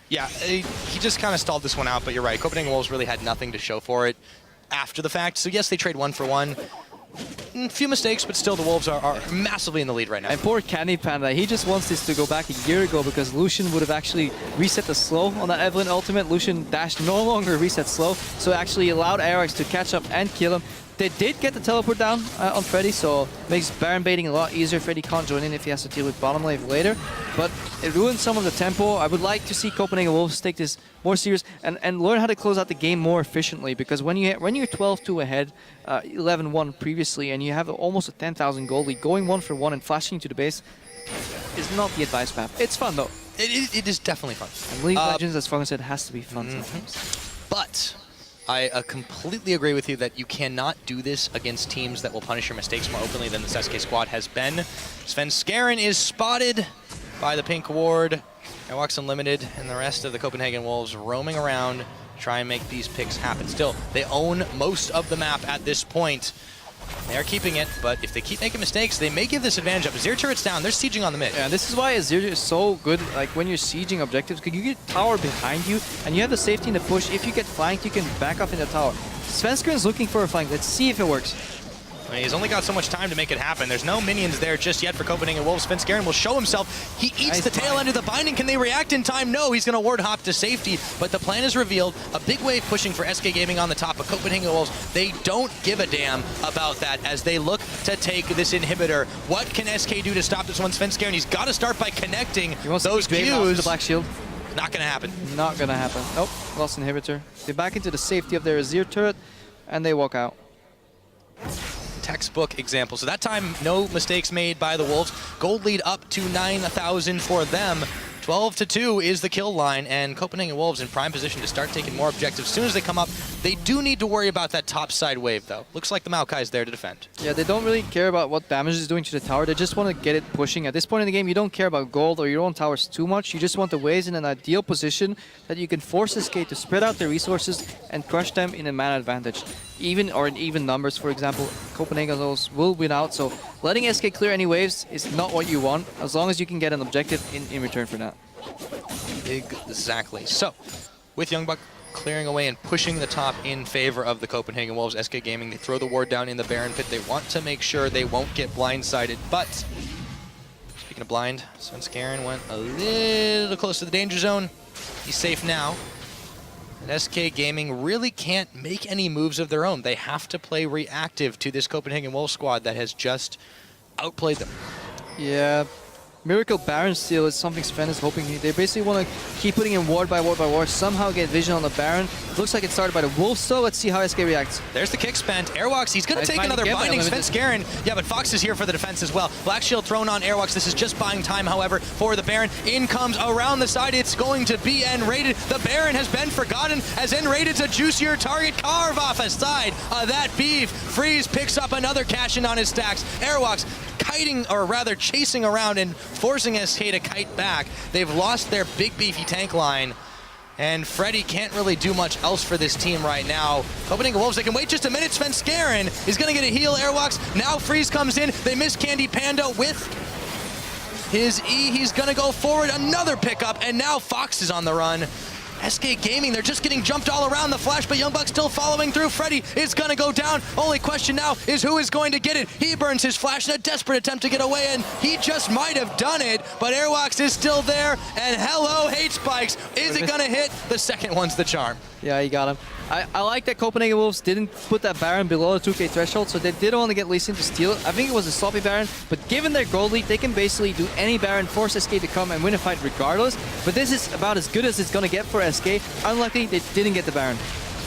Yeah, he just kind of stalled this one out, but you're right. Copenhagen Wolves really had nothing to show for it after the fact. So yes, they trade 1 for 1. A few mistakes, but still the Wolves are massively in the lead right now. And poor Candy Panda, he just wants this to go back a year ago because Lucian would have actually reset the slow on that Evelyn ultimate. Lucian dash no longer reset slow, so actually allowed Arex to catch up and kill him. They did get the teleport down on Freddy, so makes Baron baiting a lot easier. Freddy can't join in if he has to deal with bottom lane later, but it ruins some of the tempo. I would like to see Copenhagen Wolves take this more serious and learn how to close out the game more efficiently, because when you're 12-2 ahead, 11-1 previously, and you have almost a 10,000 gold lead, going 1 for 1 and flashing to the base is not the advice path. It's fun though. It is definitely fun. And League of Legends, as Fong said, has to be fun sometimes. But I completely agree with you that you cannot do this against teams that will punish your mistakes more openly than this SK squad has been. Svenskeren is spotted by the pink ward. Airwalks Unlimited and the rest of the Copenhagen Wolves roaming around to try and make these picks happen. Still, they own most of the map at this point. They are keeping it, but if they keep making mistakes, they may give this advantage up. Azir turret's down, they're sieging on the mid. Yeah, this is why Azir is so good, like when you're sieging objectives, because you get tower behind you, and you have the safety in the push. If you get flanked, you can back off in the tower. Svenskeren looking for a flank. Let's see if it works. I mean, he's only got so much time to make it happen. There's no minions there just yet for Copenhagen Wolves. Svenskeren will show himself. He eats the tail end of the binding. Can they react in time? No, he's going to ward hop to safety. But the plan is revealed. A big wave pushing for SK Gaming on the top of Copenhagen Wolves. They don't give a damn about that as they look to take this inhibitor. What can SK do to stop this one? Svenskeren, he's got to start by connecting those Qs. The black shield. Not going to happen. Not going to happen. Nope, lost inhibitor. They're back into the safety of their Azir turret, and they walk out. Textbook example. So that time, no mistakes made by the Wolves. Gold lead up to 9,000 for them. 12-2 is the kill line, and Copenhagen Wolves in prime position to start taking more objectives. As soon as they come up, they do need to worry about that top side wave, though. Looks like the Maokai is there to defend. Yeah, they don't really care about what damage is doing to the tower. They just want to get it pushing. At this point in the game, you don't care about gold or your own towers too much. You just want the waves in an ideal position that you can force SK to spread out their resources and crush them in a mana advantage. Even or in even numbers, for example, Copenhagen Wolves will win out. So letting SK clear any waves is not what you want, as long as you can get an objective in return for that. Exactly. So, with Youngbuck clearing away and pushing the top in favor of the Copenhagen Wolves, SK Gaming, they throw the ward down in the Baron pit. They want to make sure they won't get blindsided, but speaking of blind, Svenskeren went a little close to the danger zone. He's safe now. And SK Gaming really can't make any moves of their own. They have to play reactive to this Copenhagen Wolves squad that has just outplayed them. Yeah. Miracle Baron steal is something Sven is hoping. They basically want to keep putting in ward by ward, somehow get vision on the Baron. Looks like it started by the Wolves, so let's see how SK reacts. There's the kick spent. Airwalks, he's going to take another binding. Svenskeren, yeah, but Fox is here for the defense as well. Black Shield thrown on Airwalks. This is just buying time, however, for the Baron. In comes around the side. It's going to be N-rated. The Baron has been forgotten as N-rated's a juicier target. Carve off a side of that beef. Freeze picks up another cash-in on his stacks. Airwalks kiting, or rather chasing around and forcing SK to kite back. They've lost their big beefy tank line, and Freddy can't really do much else for this team right now. Copenhagen Wolves, they can wait just a minute. Svenskeren is going to get a heal. Airwalks, now Freeze comes in. They miss Candy Panda with his E. He's going to go forward. Another pickup, and now Fox is on the run. SK Gaming, they're just getting jumped all around the flash, but Youngbuck still following through. Freddy is going to go down. Only question now is who is going to get it. He burns his flash in a desperate attempt to get away, and he just might have done it, but Airwalks is still there, and hello, hate spikes. Is it going to hit? The second one's the charm. Yeah, he got him. I like that Copenhagen Wolves didn't put that Baron below the 2k threshold, so they didn't want to get Lee Sin to steal it. I think it was a sloppy Baron, but given their gold lead, they can basically do any Baron, force SK to come and win a fight regardless. But this is about as good as it's going to get for SK. Unluckily, they didn't get the Baron.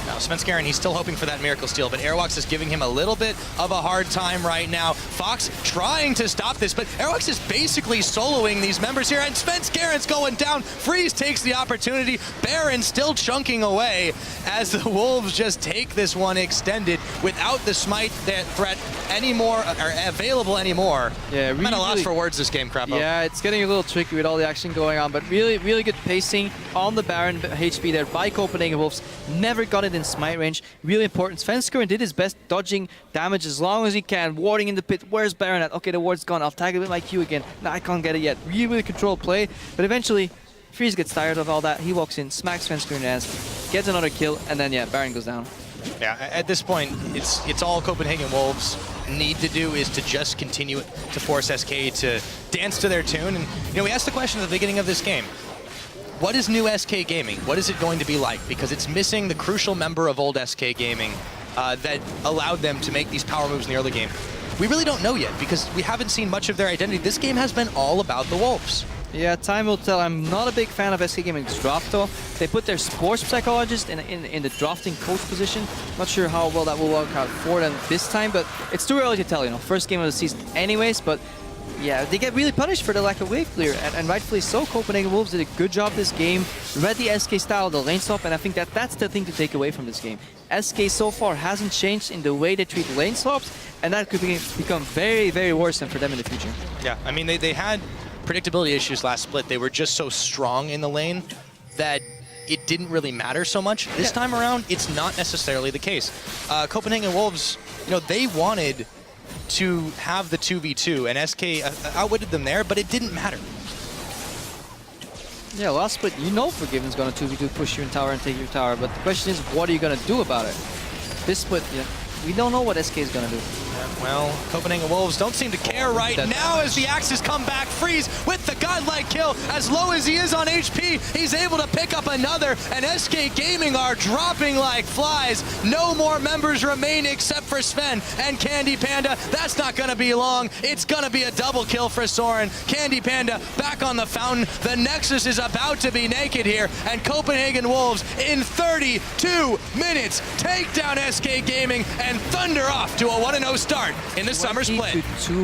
Now, Svenskeren, he's still hoping for that miracle steal, but Airwalks is giving him a little bit of a hard time right now. Fox trying to stop this, but Airwalks is basically soloing these members here, and Svenskeren's going down. Freeze takes the opportunity. Baron still chunking away as the Wolves just take this one extended without the smite threat. anymore, or available anymore. Yeah, I'm at a loss really, for words this game, Crapo. Yeah, it's getting a little tricky with all the action going on, but really, really good pacing on the Baron HP there by Copenhagen Wolves. Never got it in smite range. Really important. Svenskeren did his best, dodging damage as long as he can, warding in the pit. Where's Baron at? Okay, the ward's gone. I'll tag it with my Q again. No, I can't get it yet. Really, really controlled play, but eventually, Freeze gets tired of all that. He walks in, smacks Svenskeren in the ass, gets another kill, and then, yeah, Baron goes down. Yeah, at this point, it's all Copenhagen Wolves need to do is to just continue to force SK to dance to their tune. And, you know, we asked the question at the beginning of this game, what is new SK Gaming? What is it going to be like? Because it's missing the crucial member of old SK Gaming that allowed them to make these power moves in the early game. We really don't know yet because we haven't seen much of their identity. This game has been all about the Wolves. Yeah, time will tell. I'm not a big fan of SK Gaming's draft though. They put their sports psychologist in the drafting coach position. Not sure how well that will work out for them this time, but it's too early to tell, you know. First game of the season anyways, but yeah, they get really punished for the lack of wave clear, and rightfully so. Copenhagen Wolves did a good job this game, read the SK style of the lane swap, and I think that's the thing to take away from this game. SK so far hasn't changed in the way they treat lane swaps, and that could become very, very worrisome for them in the future. Yeah, I mean, they had predictability issues last split. They were just so strong in the lane that it didn't really matter so much. This time around, it's not necessarily the case. Copenhagen Wolves, you know, they wanted to have the 2v2, and SK outwitted them there, but it didn't matter. Yeah, last split, you know Forgiven's going to 2v2 push you in tower and take your tower, but the question is, what are you going to do about it? This split, yeah, we don't know what SK is going to do. Well, Copenhagen Wolves don't seem to care right now as the axes come back. Freeze with the godlike kill. As low as he is on HP, he's able to pick up another, and SK Gaming are dropping like flies. No more members remain except for Sven and Candy Panda. That's not going to be long. It's going to be a double kill for Soren. Candy Panda back on the fountain. The Nexus is about to be naked here, and Copenhagen Wolves in 32 minutes take down SK Gaming and thunder off to a 1-0 start in the summer split. 22.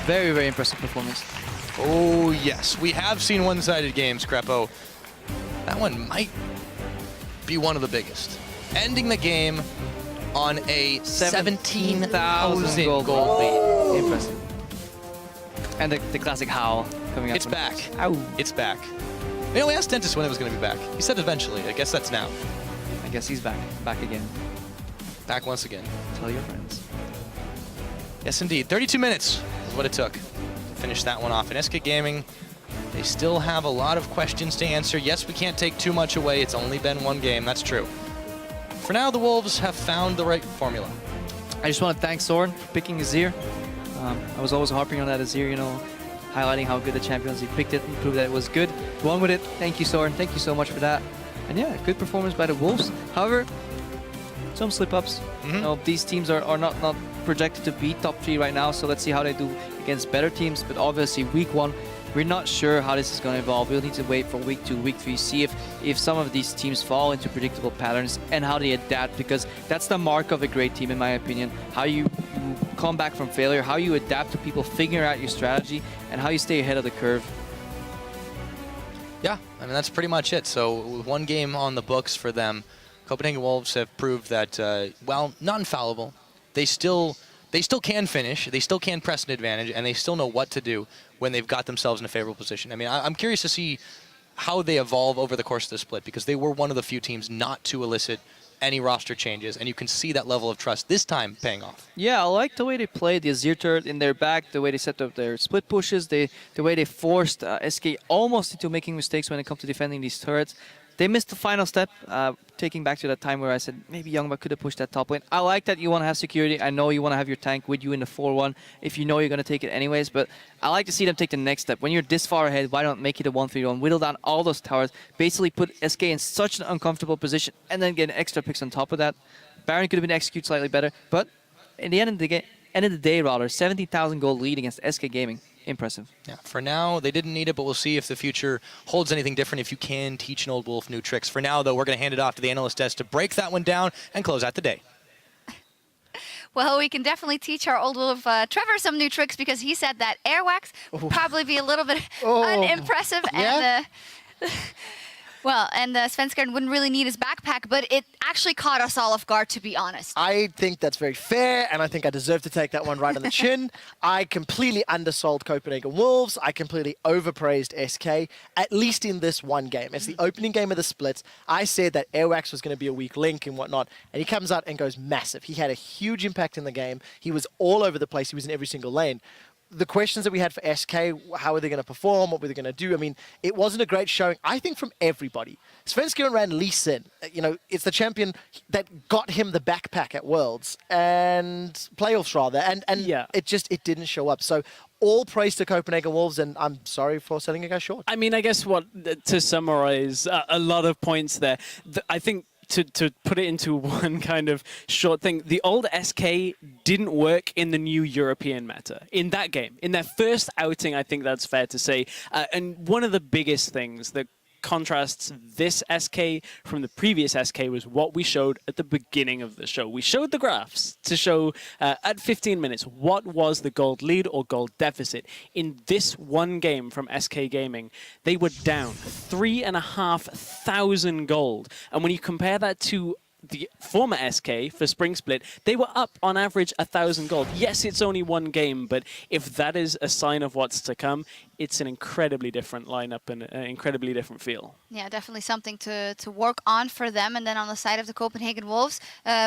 Very, very impressive performance. Oh, yes. We have seen one-sided games, Crepo. That one might be one of the biggest. Ending the game on a 17,000 gold lead. Impressive. And the classic howl coming out. It's back. Ow. It's back. You know, we asked Dentist when it was going to be back. He said eventually. I guess that's now. I guess he's back. Back again. Back once again. Tell your friends. Yes, indeed. 32 minutes is what it took to finish that one off. And SK Gaming, they still have a lot of questions to answer. Yes, we can't take too much away. It's only been one game. That's true. For now, the Wolves have found the right formula. I just want to thank Soren for picking Azir. I was always harping on that Azir, you know, highlighting how good the champions. He picked it and proved that it was good. Won with it. Thank you, Soren. Thank you so much for that. And yeah, good performance by the Wolves. However, some slip-ups. You know, these teams are not projected to be top 3 right now, so let's see how they do against better teams. But obviously, week 1, we're not sure how this is going to evolve. We'll need to wait for week 2, week 3, see if some of these teams fall into predictable patterns and how they adapt, because that's the mark of a great team, in my opinion. How you come back from failure, how you adapt to people, figure out your strategy, and how you stay ahead of the curve. Yeah, I mean, that's pretty much it. So with one game on the books for them, Copenhagen Wolves have proved that, well, not infallible. They still can finish, they still can press an advantage, and they still know what to do when they've got themselves in a favorable position. I mean, I'm curious to see how they evolve over the course of the split, because they were one of the few teams not to elicit any roster changes, and you can see that level of trust this time paying off. Yeah, I like the way they played the Azir turret in their back, the way they set up their split pushes, the way they forced SK almost into making mistakes when it comes to defending these turrets. They missed the final step, taking back to that time where I said maybe Youngba could have pushed that top lane. I like that you want to have security. I know you want to have your tank with you in the 4-1 if you know you're going to take it anyways, but I like to see them take the next step. When you're this far ahead, why not make it a 1-3-1, whittle down all those towers, basically put SK in such an uncomfortable position, and then get extra picks on top of that. Baron could have been executed slightly better, but in the end of the day, rather, 70,000 gold lead against SK Gaming. Impressive. Yeah, for now, they didn't need it, but we'll see if the future holds anything different, if you can teach an old wolf new tricks. For now, though, we're going to hand it off to the analyst desk to break that one down and close out the day. Well, we can definitely teach our old wolf Trevor some new tricks, because he said that airwax would probably be a little bit unimpressive. Yeah? And Well, and Svenskeren wouldn't really need his backpack, but it actually caught us all off guard, to be honest. I think that's very fair, and I think I deserve to take that one right on the chin. I completely undersold Copenhagen Wolves. I completely overpraised SK, at least in this one game. It's the opening game of the splits. I said that Airwax was going to be a weak link and whatnot, and he comes out and goes massive. He had a huge impact in the game. He was all over the place. He was in every single lane. The questions that we had for SK, how are they going to perform? What were they going to do? I mean, it wasn't a great showing, I think, from everybody. Svenskeren ran Lee Sin. You know, it's the champion that got him the backpack at Worlds and playoffs, rather. And yeah. it didn't show up. So all praise to Copenhagen Wolves, and I'm sorry for selling a guy short. I mean, I guess to summarize a lot of points there, I think to put it into one kind of short thing, the old SK didn't work in the new European meta in that game. In their first outing, I think that's fair to say. And one of the biggest things that contrasts this SK from the previous SK was what we showed at the beginning of the show. We showed the graphs to show at 15 minutes what was the gold lead or gold deficit. In this one game from SK Gaming, they were down 3,500 gold. And when you compare that to the former SK for Spring Split, they were up on average 1,000 gold. Yes, it's only one game, but if that is a sign of what's to come, it's an incredibly different lineup and an incredibly different feel. Yeah, definitely something to work on for them. And then on the side of the Copenhagen Wolves,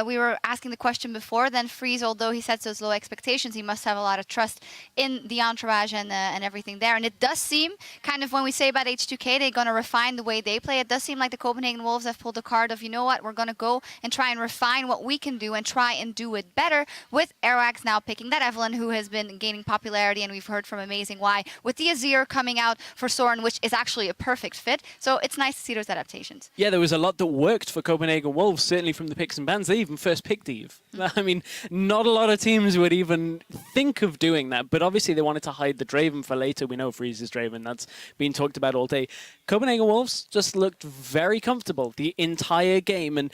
we were asking the question before, then Freeze, although he sets those low expectations, he must have a lot of trust in the entourage and everything there. And it does seem, kind of when we say about H2K, they're going to refine the way they play. It does seem like the Copenhagen Wolves have pulled the card of, you know what, we're going to go and try and refine what we can do and try and do it better, with Airwax now picking that Evelyn, who has been gaining popularity, and we've heard from Amazing Why, with the Azir coming out for Soren, which is actually a perfect fit. So it's nice to see those adaptations. Yeah, there was a lot that worked for Copenhagen Wolves, certainly from the picks and bans. They even first picked Eve. I mean, not a lot of teams would even think of doing that, but obviously they wanted to hide the Draven for later. We know Freeze's Draven, that's been talked about all day. Copenhagen Wolves just looked very comfortable the entire game, and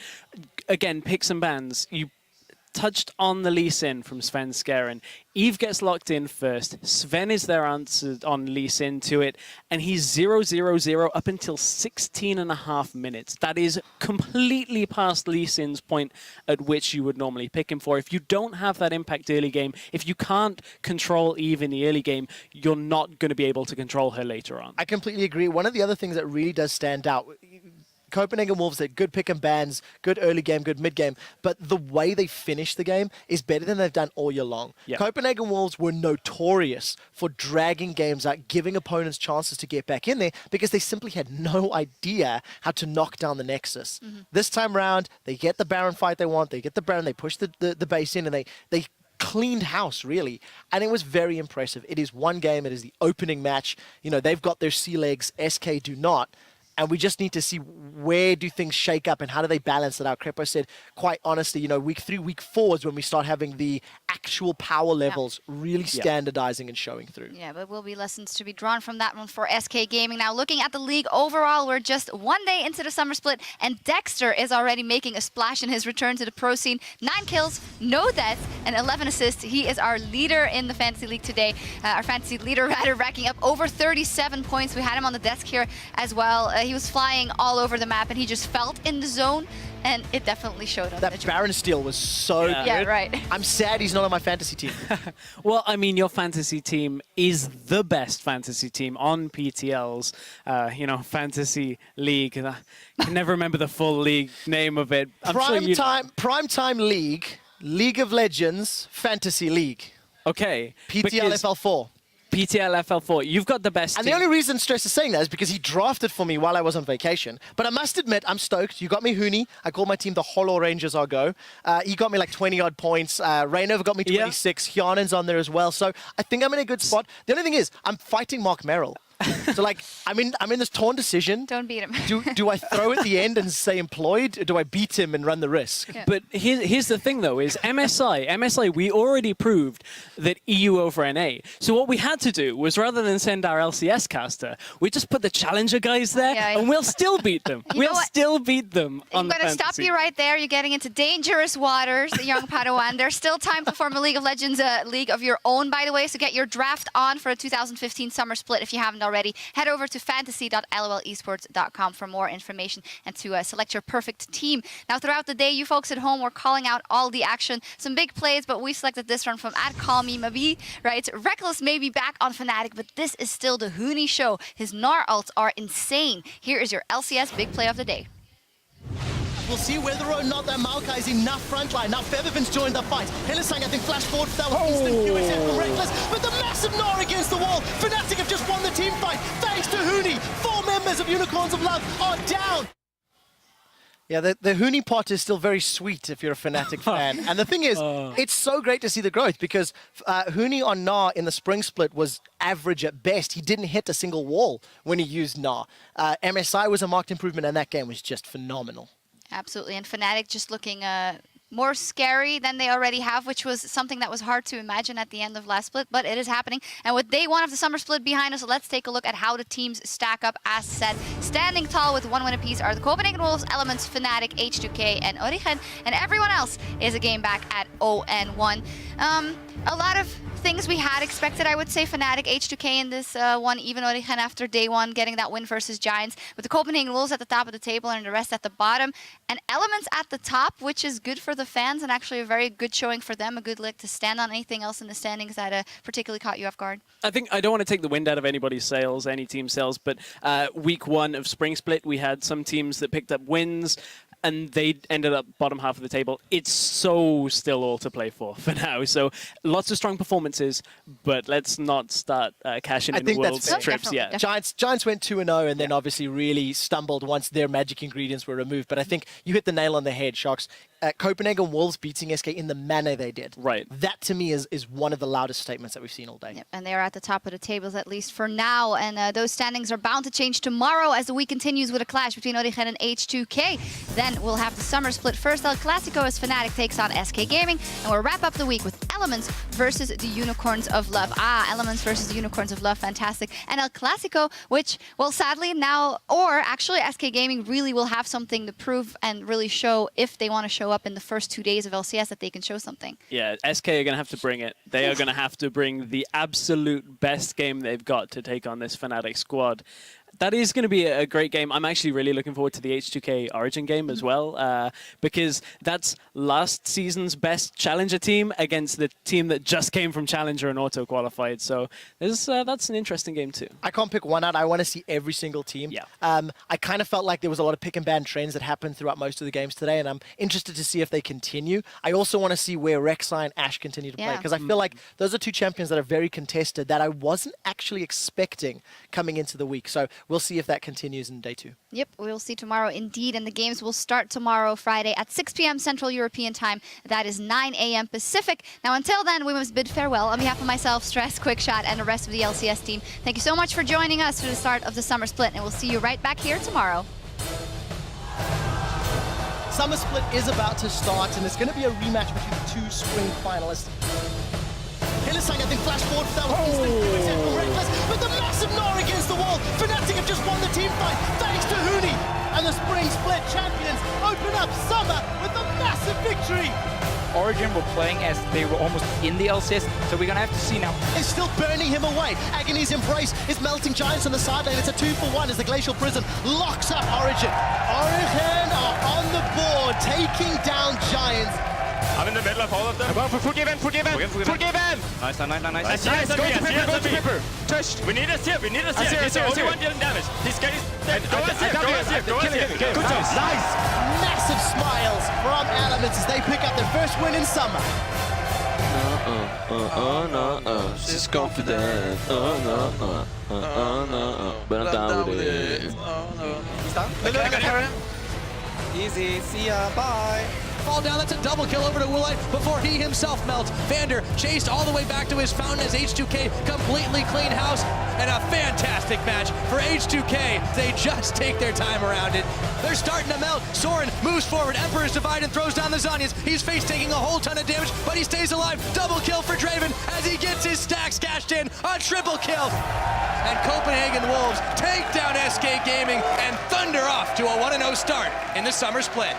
again, picks and bans. You touched on the Lee Sin from Svenskeren. Eve gets locked in first. Sven is their answer on Lee Sin to it, and he's 0-0-0 up until 16.5 minutes. That is completely past Lee Sin's point at which you would normally pick him for. If you don't have that impact early game, if you can't control Eve in the early game, you're not going to be able to control her later on. I completely agree. One of the other things that really does stand out, Copenhagen Wolves, they're good pick and bans, good early game, good mid game, but the way they finish the game is better than they've done all year long. Yep. Copenhagen Wolves were notorious for dragging games out, giving opponents chances to get back in there because they simply had no idea how to knock down the Nexus. This time around, they get the Baron fight they want, they get the Baron, they push the base in, and they cleaned house, really. And it was very impressive. It is one game, it is the opening match. You know, they've got their sea legs, SK do not. And we just need to see where do things shake up and how do they balance it out. Crepo said, quite honestly, you know, week 3, week 4 is when we start having the actual power levels really standardizing and showing through. Yeah, but will be lessons to be drawn from that one for SK Gaming. Now, looking at the league overall, we're just one day into the summer split, and Dexter is already making a splash in his return to the pro scene. 9 kills, no deaths, and 11 assists. He is our leader in the fantasy league today. Our fantasy leader, rather, racking up over 37 points. We had him on the desk here as well. He was flying all over the map, and he just felt in the zone, and it definitely showed on that Baron steal was so good. Yeah, right. I'm sad he's not on my fantasy team. Well, I mean, your fantasy team is the best fantasy team on PTL's, fantasy league. I can never remember the full league name of it. Primetime League, League of Legends, Fantasy League. Okay. PTL FL4. PTL FL4, you've got the best And team. the only reason Stress is saying that is because he drafted for me while I was on vacation. But I must admit, I'm stoked. You got me Huni. I called my team the Hollow Rangers Argo. He got me like 20-odd points. Rainover got me 26. Hyanen's on there as well. So I think I'm in a good spot. The only thing is, I'm fighting Mark Merrill. So, like, I'm in this torn decision. Don't beat him. Do I throw at the end and say employed, or do I beat him and run the risk? Yeah. But here's the thing, though, is MSI, we already proved that EU over NA. So what we had to do was, rather than send our LCS caster, we just put the challenger guys there, and we'll still beat them. We'll still beat them on the fantasy. I'm going to stop you right there. You're getting into dangerous waters, the young Padawan. There's still time to form a League of Legends league of your own, by the way, so get your draft on for a 2015 summer split if you haven't already, head over to fantasy.lolesports.com for more information and to select your perfect team. Now, throughout the day, you folks at home were calling out all the action. Some big plays, but we selected this one from @CallMeMabi, right? Reckless may be back on Fnatic, but this is still the Huni show. His Gnar ults are insane. Here is your LCS big play of the day. We'll see whether or not that Maokai is enough frontline. Now Featherfin's joined the fight. Hylissang, I think, flashed forward for that one. Instant QSF from Reckless, but the massive Gnar against the wall. Fnatic have just won the team fight thanks to Huni. 4 members of Unicorns of Love are down. Yeah, the Huni pot is still very sweet if you're a Fnatic fan. And the thing is, it's so great to see the growth because Huni on Gnar in the spring split was average at best. He didn't hit a single wall when he used Gnar. MSI was a marked improvement, and that game was just phenomenal. Absolutely, and Fnatic just looking more scary than they already have, which was something that was hard to imagine at the end of last split, but it is happening. And with day 1 of the summer split behind us, let's take a look at how the teams stack up. As said, standing tall with 1 win apiece are the Copenhagen Wolves, Elements, Fnatic, H2K, and Origen, and everyone else is a game back at 0-1. A lot of things we had expected, I would say. Fnatic, H2K in this one, even Origen after day 1 getting that win versus Giants, with the Copenhagen Wolves at the top of the table and the rest at the bottom, and Elements at the top, which is good for the fans and actually a very good showing for them, a good leg to stand on. Anything else in the standings that particularly caught you off guard? I think I don't want to take the wind out of anybody's sails, any team sails, but week 1 of Spring Split, we had some teams that picked up wins, and they ended up bottom half of the table. It's so still all to play for now. So lots of strong performances, but let's not start cashing in world trips yet. Giants went 2-0 and then obviously really stumbled once their magic ingredients were removed. But I think you hit the nail on the head, Sharks. Copenhagen Wolves beating SK in the manner they did. Right. That to me is one of the loudest statements that we've seen all day. Yep, and they're at the top of the tables at least for now. And those standings are bound to change tomorrow as the week continues with a clash between Origen and H2K. Then we'll have the summer split first. El Clasico as Fnatic takes on SK Gaming. And we'll wrap up the week with Elements versus the Unicorns of Love. Elements versus the Unicorns of Love. Fantastic. And El Clasico, which, well, sadly now, or actually SK Gaming really will have something to prove and really show if they want to show up in the first 2 days of LCS that they can show something. Yeah, SK are going to have to bring it. They are going to have to bring the absolute best game they've got to take on this Fnatic squad. That is going to be a great game. I'm actually really looking forward to the H2K Origin game as well, because that's last season's best Challenger team against the team that just came from Challenger and auto-qualified. So that's an interesting game too. I can't pick one out. I want to see every single team. Yeah. I kind of felt like there was a lot of pick and ban trends that happened throughout most of the games today, and I'm interested to see if they continue. I also want to see where Rek'Sai and Ashe continue to play, because I feel like those are 2 champions that are very contested that I wasn't actually expecting coming into the week. So we'll see if that continues in day 2. Yep, we'll see tomorrow indeed, and the games will start tomorrow, Friday, at 6 p.m. Central European Time. That is 9 a.m. Pacific. Now, until then, we must bid farewell. On behalf of myself, Stress, Quickshot, and the rest of the LCS team, thank you so much for joining us for the start of the summer split, and we'll see you right back here tomorrow. Summer split is about to start, and it's going to be a rematch between the 2 spring finalists. Hylissang, I think, flashed forward for that one. Instant QSF from Reckless, but the massive Gnar against the wall. Fnatic have just won the team fight thanks to Huni. And the spring split champions open up summer with a massive victory. Origin were playing as they were almost in the LCS, so we're going to have to see now. It's still burning him away. Agony's Embrace is melting Giants on the sideline. It's a 2-for-1 as the Glacial Prison locks up Origin. Origin are on the board, taking down Giants. I'm in the middle of all of them. Forgiven! Nice. Go to Pepper. Touched. We need a steer. He's the only one dealing damage. He's getting... Go as here. Good job. Nice. Massive smiles from Elements as they pick up their first win in summer. She's confident. But I'm down with it. He's down. Easy. See ya. Bye. Fall down, that's a double kill over to Woolite before he himself melts. Vander chased all the way back to his fountain as H2K completely clean house, and a fantastic match for H2K. They just take their time around it. They're starting to melt. Soren moves forward, Emperor's Divide, and throws down the Zhonya's. He's face taking a whole ton of damage, but he stays alive. Double kill for Draven as he gets his stacks cashed in. A triple kill. And Copenhagen Wolves take down SK Gaming and thunder off to a 1-0 start in the summer split.